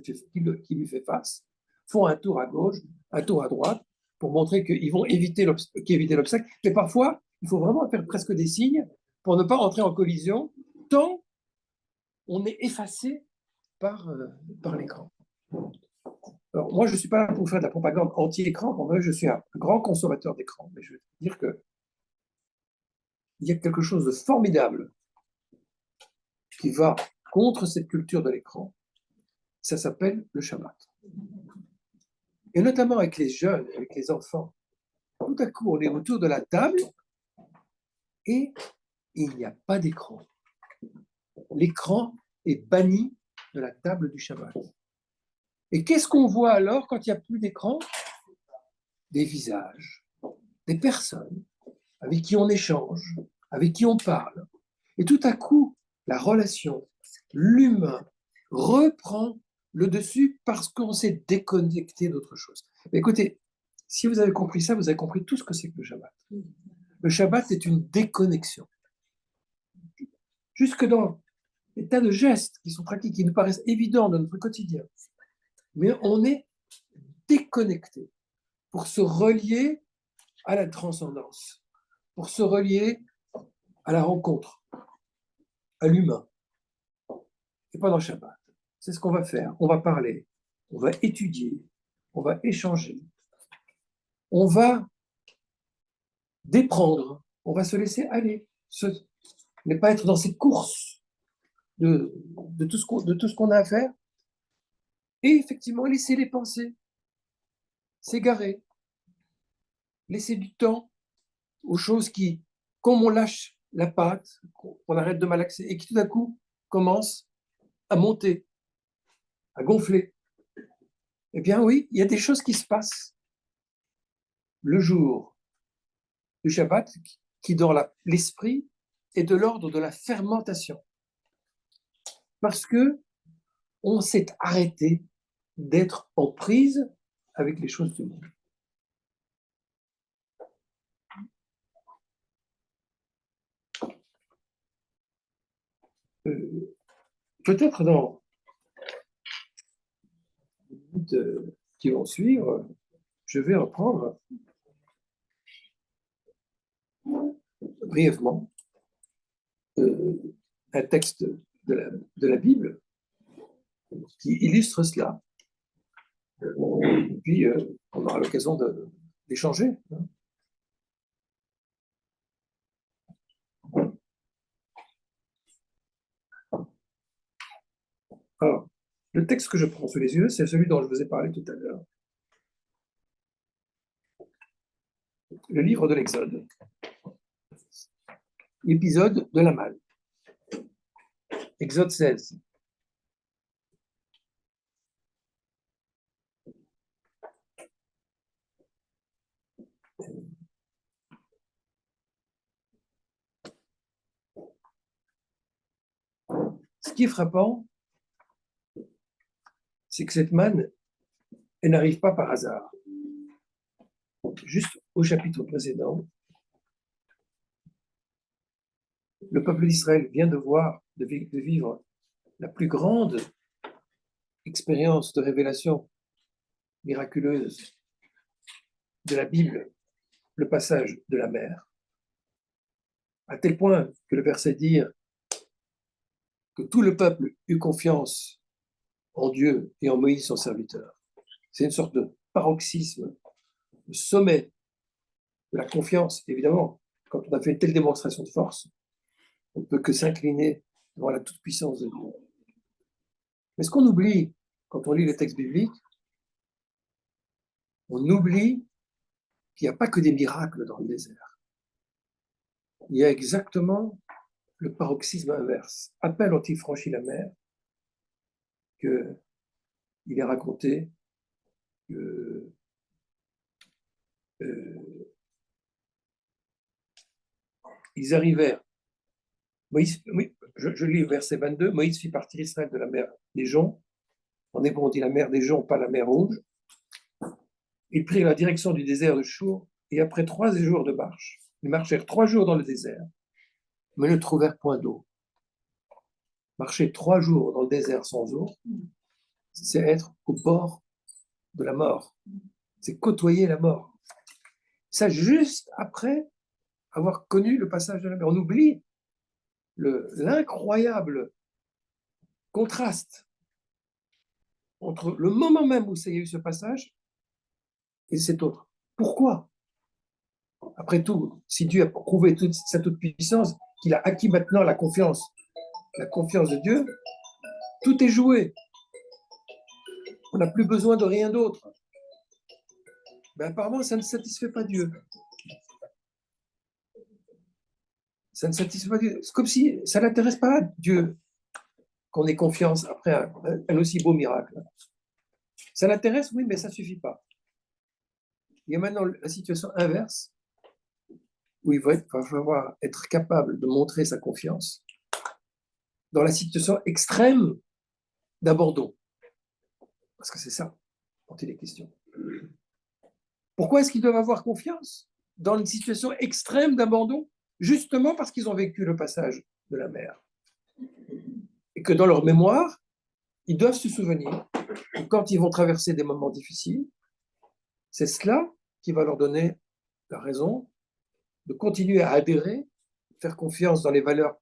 lui fait face, font un tour à gauche, un tour à droite, pour montrer qu'ils vont éviter l'obstacle. Mais parfois, il faut vraiment faire presque des signes pour ne pas entrer en collision, tant on est effacé par l'écran. Alors, moi, je ne suis pas là pour faire de la propagande anti-écran. Moi, je suis un grand consommateur d'écran. Mais je veux dire qu'il y a quelque chose de formidable qui va contre cette culture de l'écran. Ça s'appelle le Shabbat. Et notamment avec les jeunes, avec les enfants. Tout à coup, on est autour de la table et il n'y a pas d'écran. L'écran est banni de la table du Shabbat. Et qu'est-ce qu'on voit alors quand il n'y a plus d'écran? Des visages, des personnes avec qui on échange, avec qui on parle. Et tout à coup, la relation, l'humain, reprend le dessus parce qu'on s'est déconnecté d'autre chose. Mais écoutez, si vous avez compris ça, vous avez compris tout ce que c'est que le Shabbat. Le Shabbat est une déconnexion. Jusque dans des tas de gestes qui sont pratiques, qui nous paraissent évidents dans notre quotidien. Mais on est déconnecté pour se relier à la transcendance, pour se relier à la rencontre, à l'humain. Et pas dans le Shabbat. C'est ce qu'on va faire. On va parler, on va étudier, on va échanger, on va déprendre, on va se laisser aller, ne pas être dans cette course de tout ce qu'on a à faire, et effectivement laisser les pensées s'égarer, laisser du temps aux choses qui, comme on lâche la pâte, qu'on arrête de malaxer, et qui tout à coup commencent à monter, à gonfler. Eh bien oui, il y a des choses qui se passent le jour du Shabbat qui, dans l'esprit, est de l'ordre de la fermentation. Parce que on s'est arrêté d'être en prise avec les choses du monde. Peut-être dans les minutes qui vont suivre, je vais reprendre brièvement un texte de la Bible qui illustre cela. Et puis, on aura l'occasion d'échanger. Alors, le texte que je prends sous les yeux, c'est celui dont je vous ai parlé tout à l'heure. Le livre de l'Exode. l'épisode de la manne. Exode 16. Ce qui est frappant, c'est que cette manne, elle n'arrive pas par hasard. Juste au chapitre précédent, le peuple d'Israël vient de vivre la plus grande expérience de révélation miraculeuse de la Bible, le passage de la mer, à tel point que le verset dit que tout le peuple eut confiance en Dieu et en Moïse, son serviteur. C'est une sorte de paroxysme, le sommet de la confiance. Évidemment, quand on a fait une telle démonstration de force, on ne peut que s'incliner devant la toute-puissance de Dieu. Mais ce qu'on oublie quand on lit les textes bibliques, on oublie qu'il n'y a pas que des miracles dans le désert. Il y a exactement le paroxysme inverse. À peine ont-ils franchi la mer qu'il est raconté que ils arrivèrent. Moïse, oui, je lis verset 22, Moïse fit partir Israël de la mer des joncs. En hébreu, on dit la mer des joncs, pas la mer rouge. Ils prirent la direction du désert de Chour, et après 3 jours de marche, ils marchèrent 3 jours dans le désert, mais ne trouvèrent point d'eau. Marcher 3 jours dans le désert sans eau, c'est être au bord de la mort. C'est côtoyer la mort. Ça, juste après avoir connu le passage de la mer. On oublie l'incroyable contraste entre le moment même où il y a eu ce passage et cet autre. Pourquoi? Après tout, si Dieu a prouvé toute sa toute-puissance, qu'il a acquis maintenant la confiance de Dieu, tout est joué. On n'a plus besoin de rien d'autre. Mais apparemment, ça ne satisfait pas Dieu. Ça ne satisfait pas Dieu. C'est comme si ça n'intéresse pas Dieu qu'on ait confiance après un aussi beau miracle. Ça l'intéresse, oui, mais ça ne suffit pas. Il y a maintenant la situation inverse, où il va falloir être capable de montrer sa confiance dans la situation extrême d'abandon. Parce que c'est ça dont il est question. Pourquoi est-ce qu'ils doivent avoir confiance dans une situation extrême d'abandon? Justement parce qu'ils ont vécu le passage de la mer. Et que dans leur mémoire, ils doivent se souvenir que quand ils vont traverser des moments difficiles, c'est cela qui va leur donner la raison de continuer à adhérer, faire confiance dans les valeurs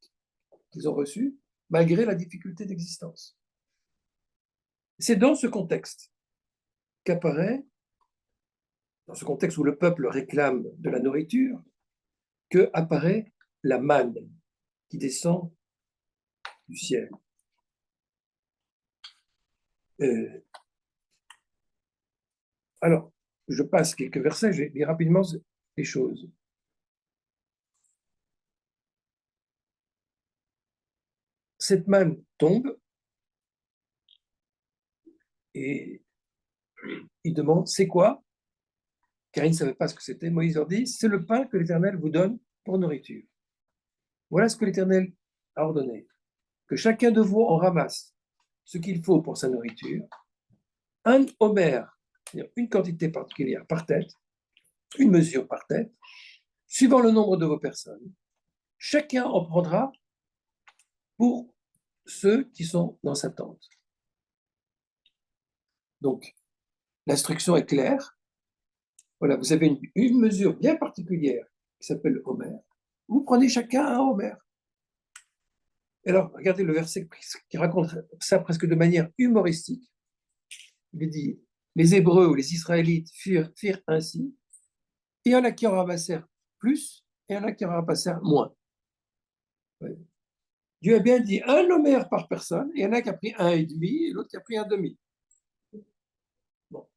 qu'ils ont reçues, malgré la difficulté d'existence. C'est dans ce contexte qu'apparaît, dans ce contexte où le peuple réclame de la nourriture, que apparaît la manne qui descend du ciel. Alors, je passe quelques versets, je vais lire rapidement les choses. Cette manne tombe et il demande c'est quoi? Car ils ne savaient pas ce que c'était. Moïse leur dit c'est le pain que l'Éternel vous donne pour nourriture. Voilà ce que l'Éternel a ordonné, que chacun de vous en ramasse ce qu'il faut pour sa nourriture, un homère, c'est-à-dire une quantité particulière par tête, une mesure par tête, suivant le nombre de vos personnes. Chacun en prendra pour ceux qui sont dans sa tente. Donc, l'instruction est claire. Voilà, vous avez une mesure bien particulière qui s'appelle homère. Vous prenez chacun un homère. Alors, regardez le verset qui raconte ça presque de manière humoristique. Il dit, les Hébreux ou les Israélites firent ainsi. Il y en a qui en ramassèrent plus, et il y en a qui en ramassèrent moins. Ouais. Dieu a bien dit un homère par personne, et il y en a qui a pris un et demi, et l'autre qui a pris un demi. Bon.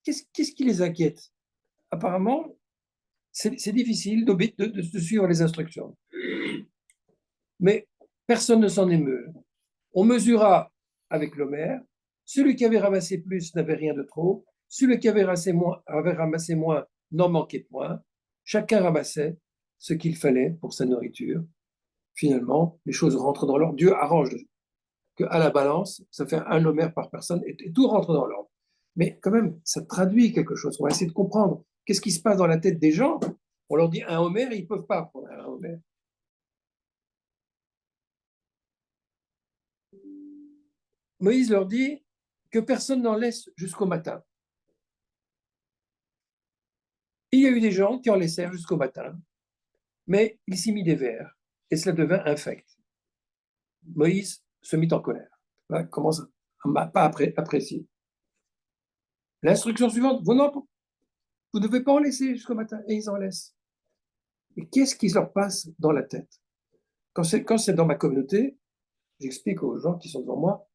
Qu'est-ce qui les inquiète? Apparemment, c'est difficile de suivre les instructions. Mais personne ne s'en émeut. On mesura avec l'Homère. Celui qui avait ramassé plus n'avait rien de trop. Celui qui avait ramassé moins n'en manquait point. Chacun ramassait ce qu'il fallait pour sa nourriture. Finalement, les choses rentrent dans l'ordre. Dieu arrange qu'à la balance, ça fait un Homère par personne et tout rentre dans l'ordre. Mais quand même, ça traduit quelque chose. On va essayer de comprendre qu'est-ce qui se passe dans la tête des gens. On leur dit un Homère, ils ne peuvent pas prendre un Homère. Moïse leur dit que personne n'en laisse jusqu'au matin. Il y a eu des gens qui en laissèrent jusqu'au matin, mais il s'y mit des vers et cela devint infect. Moïse se mit en colère. Là, commence à pas apprécier. L'instruction suivante, vous ne devez pas en laisser jusqu'au matin, et ils en laissent. Et qu'est-ce qui leur passe dans la tête? Quand c'est dans ma communauté, j'explique aux gens qui sont devant moi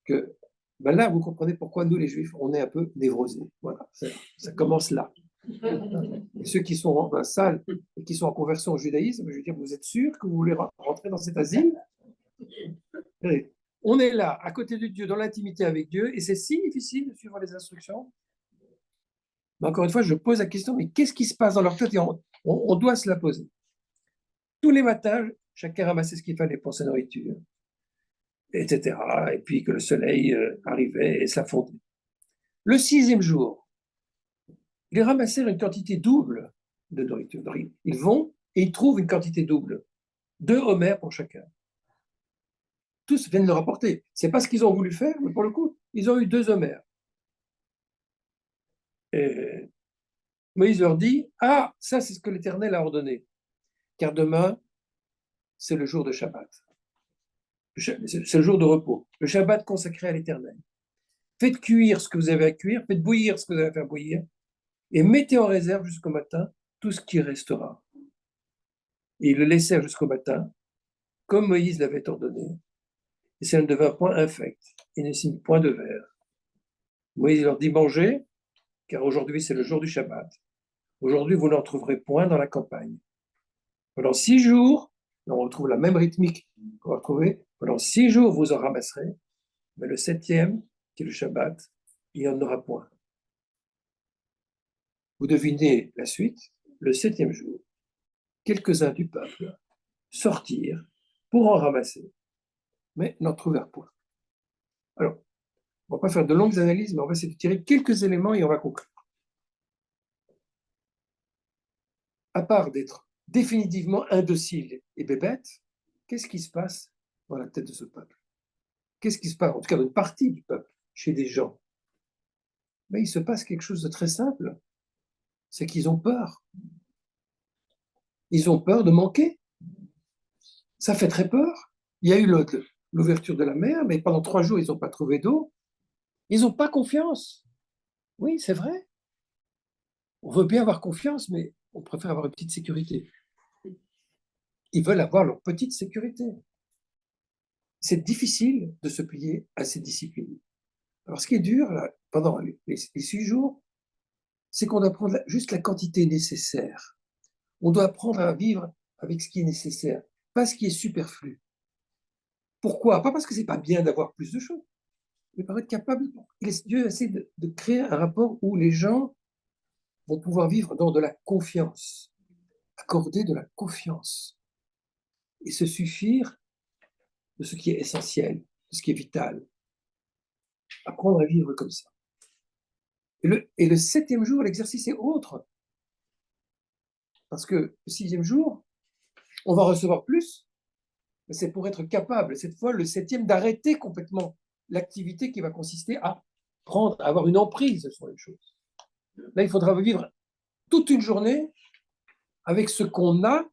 que ben là, vous comprenez pourquoi nous, les Juifs, on est un peu névrosés. Voilà, ça commence là. Et ceux qui sont dans la salle et qui sont en conversion au judaïsme, je veux dire, vous êtes sûrs que vous voulez rentrer dans cet asile? On est là, à côté de Dieu, dans l'intimité avec Dieu, et c'est si difficile de suivre les instructions. Mais encore une fois, je pose la question, mais qu'est-ce qui se passe dans leur tête? Et on doit se la poser. Tous les matins, chacun ramassait ce qu'il fallait pour sa nourriture, etc. Et puis que le soleil arrivait et s'affondait. Le 6e jour, ils ramassèrent une quantité double de nourriture. Ils vont et ils trouvent une quantité double. 2 homères pour chacun. Tous viennent le rapporter. Ce n'est pas ce qu'ils ont voulu faire, mais pour le coup, ils ont eu 2 homères. Et Moïse leur dit, ah, ça c'est ce que l'Éternel a ordonné, car demain, c'est le jour de Shabbat. C'est le jour de repos. Le Shabbat consacré à l'Éternel. Faites cuire ce que vous avez à cuire, faites bouillir ce que vous avez à faire bouillir, et mettez en réserve jusqu'au matin tout ce qui restera. Et ils le laissèrent jusqu'au matin, comme Moïse l'avait ordonné. Et ça ne devint point infect, et ne signe point de verre. Moïse leur dit, mangez, car aujourd'hui c'est le jour du Shabbat. Aujourd'hui, vous n'en trouverez point dans la campagne. Pendant 6 jours, on retrouve la même rythmique qu'on va trouver. Pendant 6 jours, vous en ramasserez, mais le 7e, qui est le Shabbat, il n'y en aura point. Vous devinez la suite. Le 7e jour, quelques-uns du peuple sortirent pour en ramasser, mais n'en trouvèrent point. Alors, on ne va pas faire de longues analyses, mais on va essayer de tirer quelques éléments et on va conclure. À part d'être définitivement indocile et bébête, qu'est-ce qui se passe dans la tête de ce peuple? Qu'est-ce qui se passe, en tout cas dans une partie du peuple, chez des gens? Mais il se passe quelque chose de très simple, c'est qu'ils ont peur. Ils ont peur de manquer. Ça fait très peur. Il y a eu l'ouverture de la mer, mais pendant 3 jours, ils n'ont pas trouvé d'eau. Ils n'ont pas confiance. Oui, c'est vrai. On veut bien avoir confiance, mais on préfère avoir une petite sécurité. Ils veulent avoir leur petite sécurité. C'est difficile de se plier à ces disciplines. Alors, ce qui est dur, là, pendant les 6 jours, c'est qu'on doit prendre juste la quantité nécessaire. On doit apprendre à vivre avec ce qui est nécessaire, pas ce qui est superflu. Pourquoi? Pas parce que c'est pas bien d'avoir plus de choses, mais pour être capable, Dieu essaie de créer un rapport où les gens vont pouvoir vivre dans de la confiance, accorder de la confiance et se suffire de ce qui est essentiel, de ce qui est vital. Apprendre à vivre comme ça. Et le 7e jour, l'exercice est autre. Parce que le 6e jour, on va recevoir plus, mais c'est pour être capable, cette fois, le 7e, d'arrêter complètement l'activité qui va consister à avoir une emprise sur les choses. Là, il faudra vivre toute une journée avec ce qu'on a,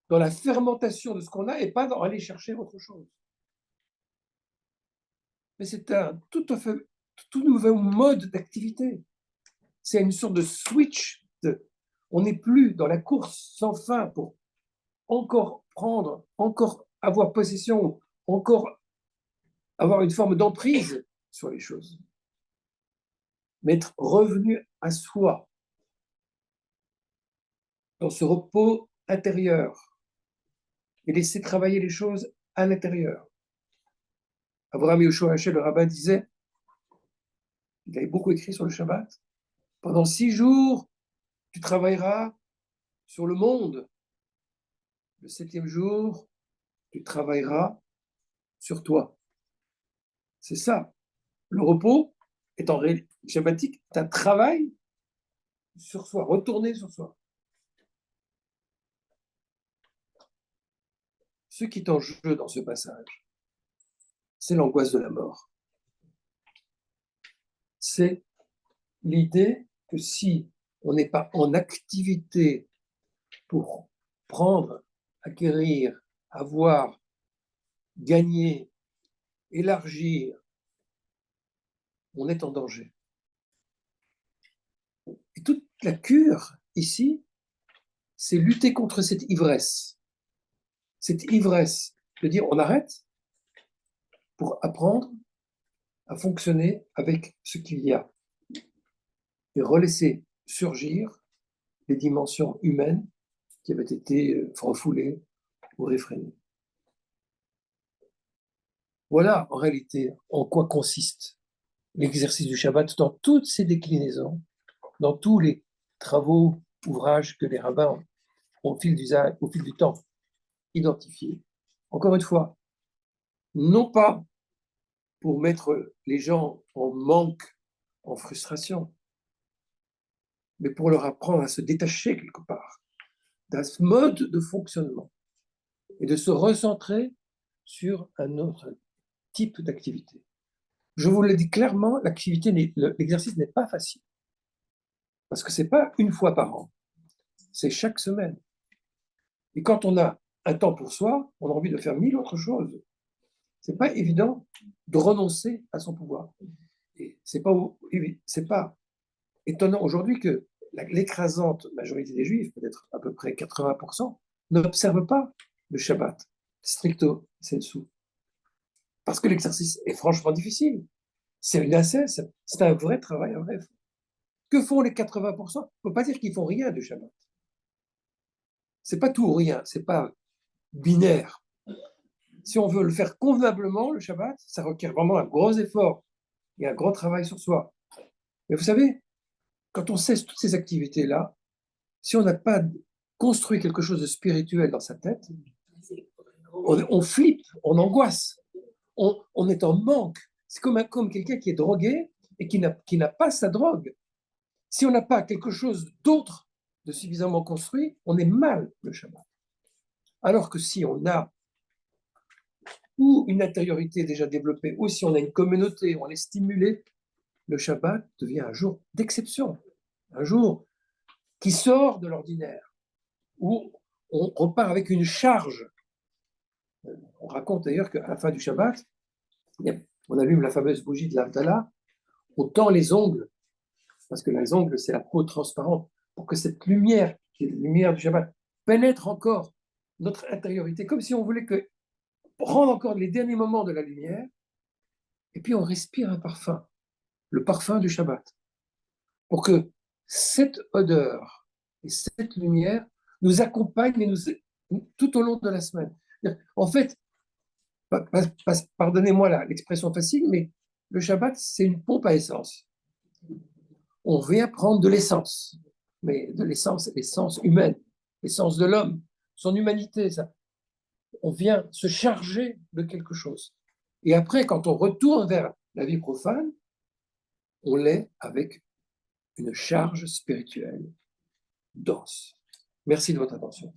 dans la fermentation de ce qu'on a, et pas dans aller chercher autre chose. Mais c'est un tout nouveau mode d'activité. C'est une sorte de switch. On n'est plus dans la course sans fin pour encore prendre, encore avoir possession, encore avoir une forme d'emprise sur les choses. Mais être revenu à soi. dans ce repos intérieur et laisser travailler les choses à l'intérieur. Abraham Yoshua Hachel, le rabbin, disait, il avait beaucoup écrit sur le Shabbat, pendant 6 jours, tu travailleras sur le monde. Le 7e jour, tu travailleras sur toi. C'est ça. Le repos est en réalité shabbatique, c'est un travail sur soi, retourner sur soi. Ce qui est en jeu dans ce passage, c'est l'angoisse de la mort. C'est l'idée que si on n'est pas en activité pour prendre, acquérir, avoir, gagner, élargir, on est en danger. Et toute la cure ici, c'est lutter contre cette ivresse. Cette ivresse de dire on arrête pour apprendre à fonctionner avec ce qu'il y a et relaisser surgir les dimensions humaines qui avaient été refoulées ou réfrénées. Voilà en réalité en quoi consiste l'exercice du Shabbat dans toutes ses déclinaisons, dans tous les travaux, ouvrages que les rabbins ont au fil du temps identifiés. Encore une fois, non pas pour mettre les gens en manque, en frustration, mais pour leur apprendre à se détacher quelque part d'un mode de fonctionnement et de se recentrer sur un autre type d'activité. Je vous le dis clairement, l'exercice n'est pas facile. Parce que ce n'est pas une fois par an, c'est chaque semaine. Et quand on a un temps pour soi, on a envie de faire 1000 autres choses. Ce n'est pas évident de renoncer à son pouvoir. Et ce n'est pas étonnant aujourd'hui que l'écrasante majorité des Juifs, peut-être à peu près 80%, n'observent pas le Shabbat, stricto sensu. Parce que l'exercice est franchement difficile. C'est une ascèse, c'est un vrai travail, un vrai effort. Que font les 80%? On ne peut pas dire qu'ils font rien du Shabbat. C'est pas tout ou rien, c'est pas binaire. Si on veut le faire convenablement, le Shabbat, ça requiert vraiment un gros effort et un gros travail sur soi. Mais vous savez, quand on cesse toutes ces activités-là, si on n'a pas construit quelque chose de spirituel dans sa tête, on flippe, on angoisse, on est en manque. C'est comme quelqu'un qui est drogué et qui n'a pas sa drogue. Si on n'a pas quelque chose d'autre de suffisamment construit, on est mal le Shabbat. Alors que si on a ou une intériorité déjà développée, ou si on a une communauté, on est stimulé, le Shabbat devient un jour d'exception, un jour qui sort de l'ordinaire, où on repart avec une charge. On raconte d'ailleurs qu'à la fin du Shabbat, on allume la fameuse bougie de l'Avdallah, on tend les ongles, parce que les ongles, c'est la peau transparente, pour que cette lumière, qui est la lumière du Shabbat, pénètre encore notre intériorité, comme si on voulait prendre encore les derniers moments de la lumière, et puis on respire un parfum, le parfum du Shabbat, pour que cette odeur et cette lumière nous accompagnent tout au long de la semaine. En fait, pardonnez-moi l'expression facile, mais le Shabbat, c'est une pompe à essence. On vient prendre de l'essence, mais de l'essence humaine, l'essence de l'homme, son humanité, ça. On vient se charger de quelque chose. Et après, quand on retourne vers la vie profane, on l'est avec une charge spirituelle dense. Merci de votre attention.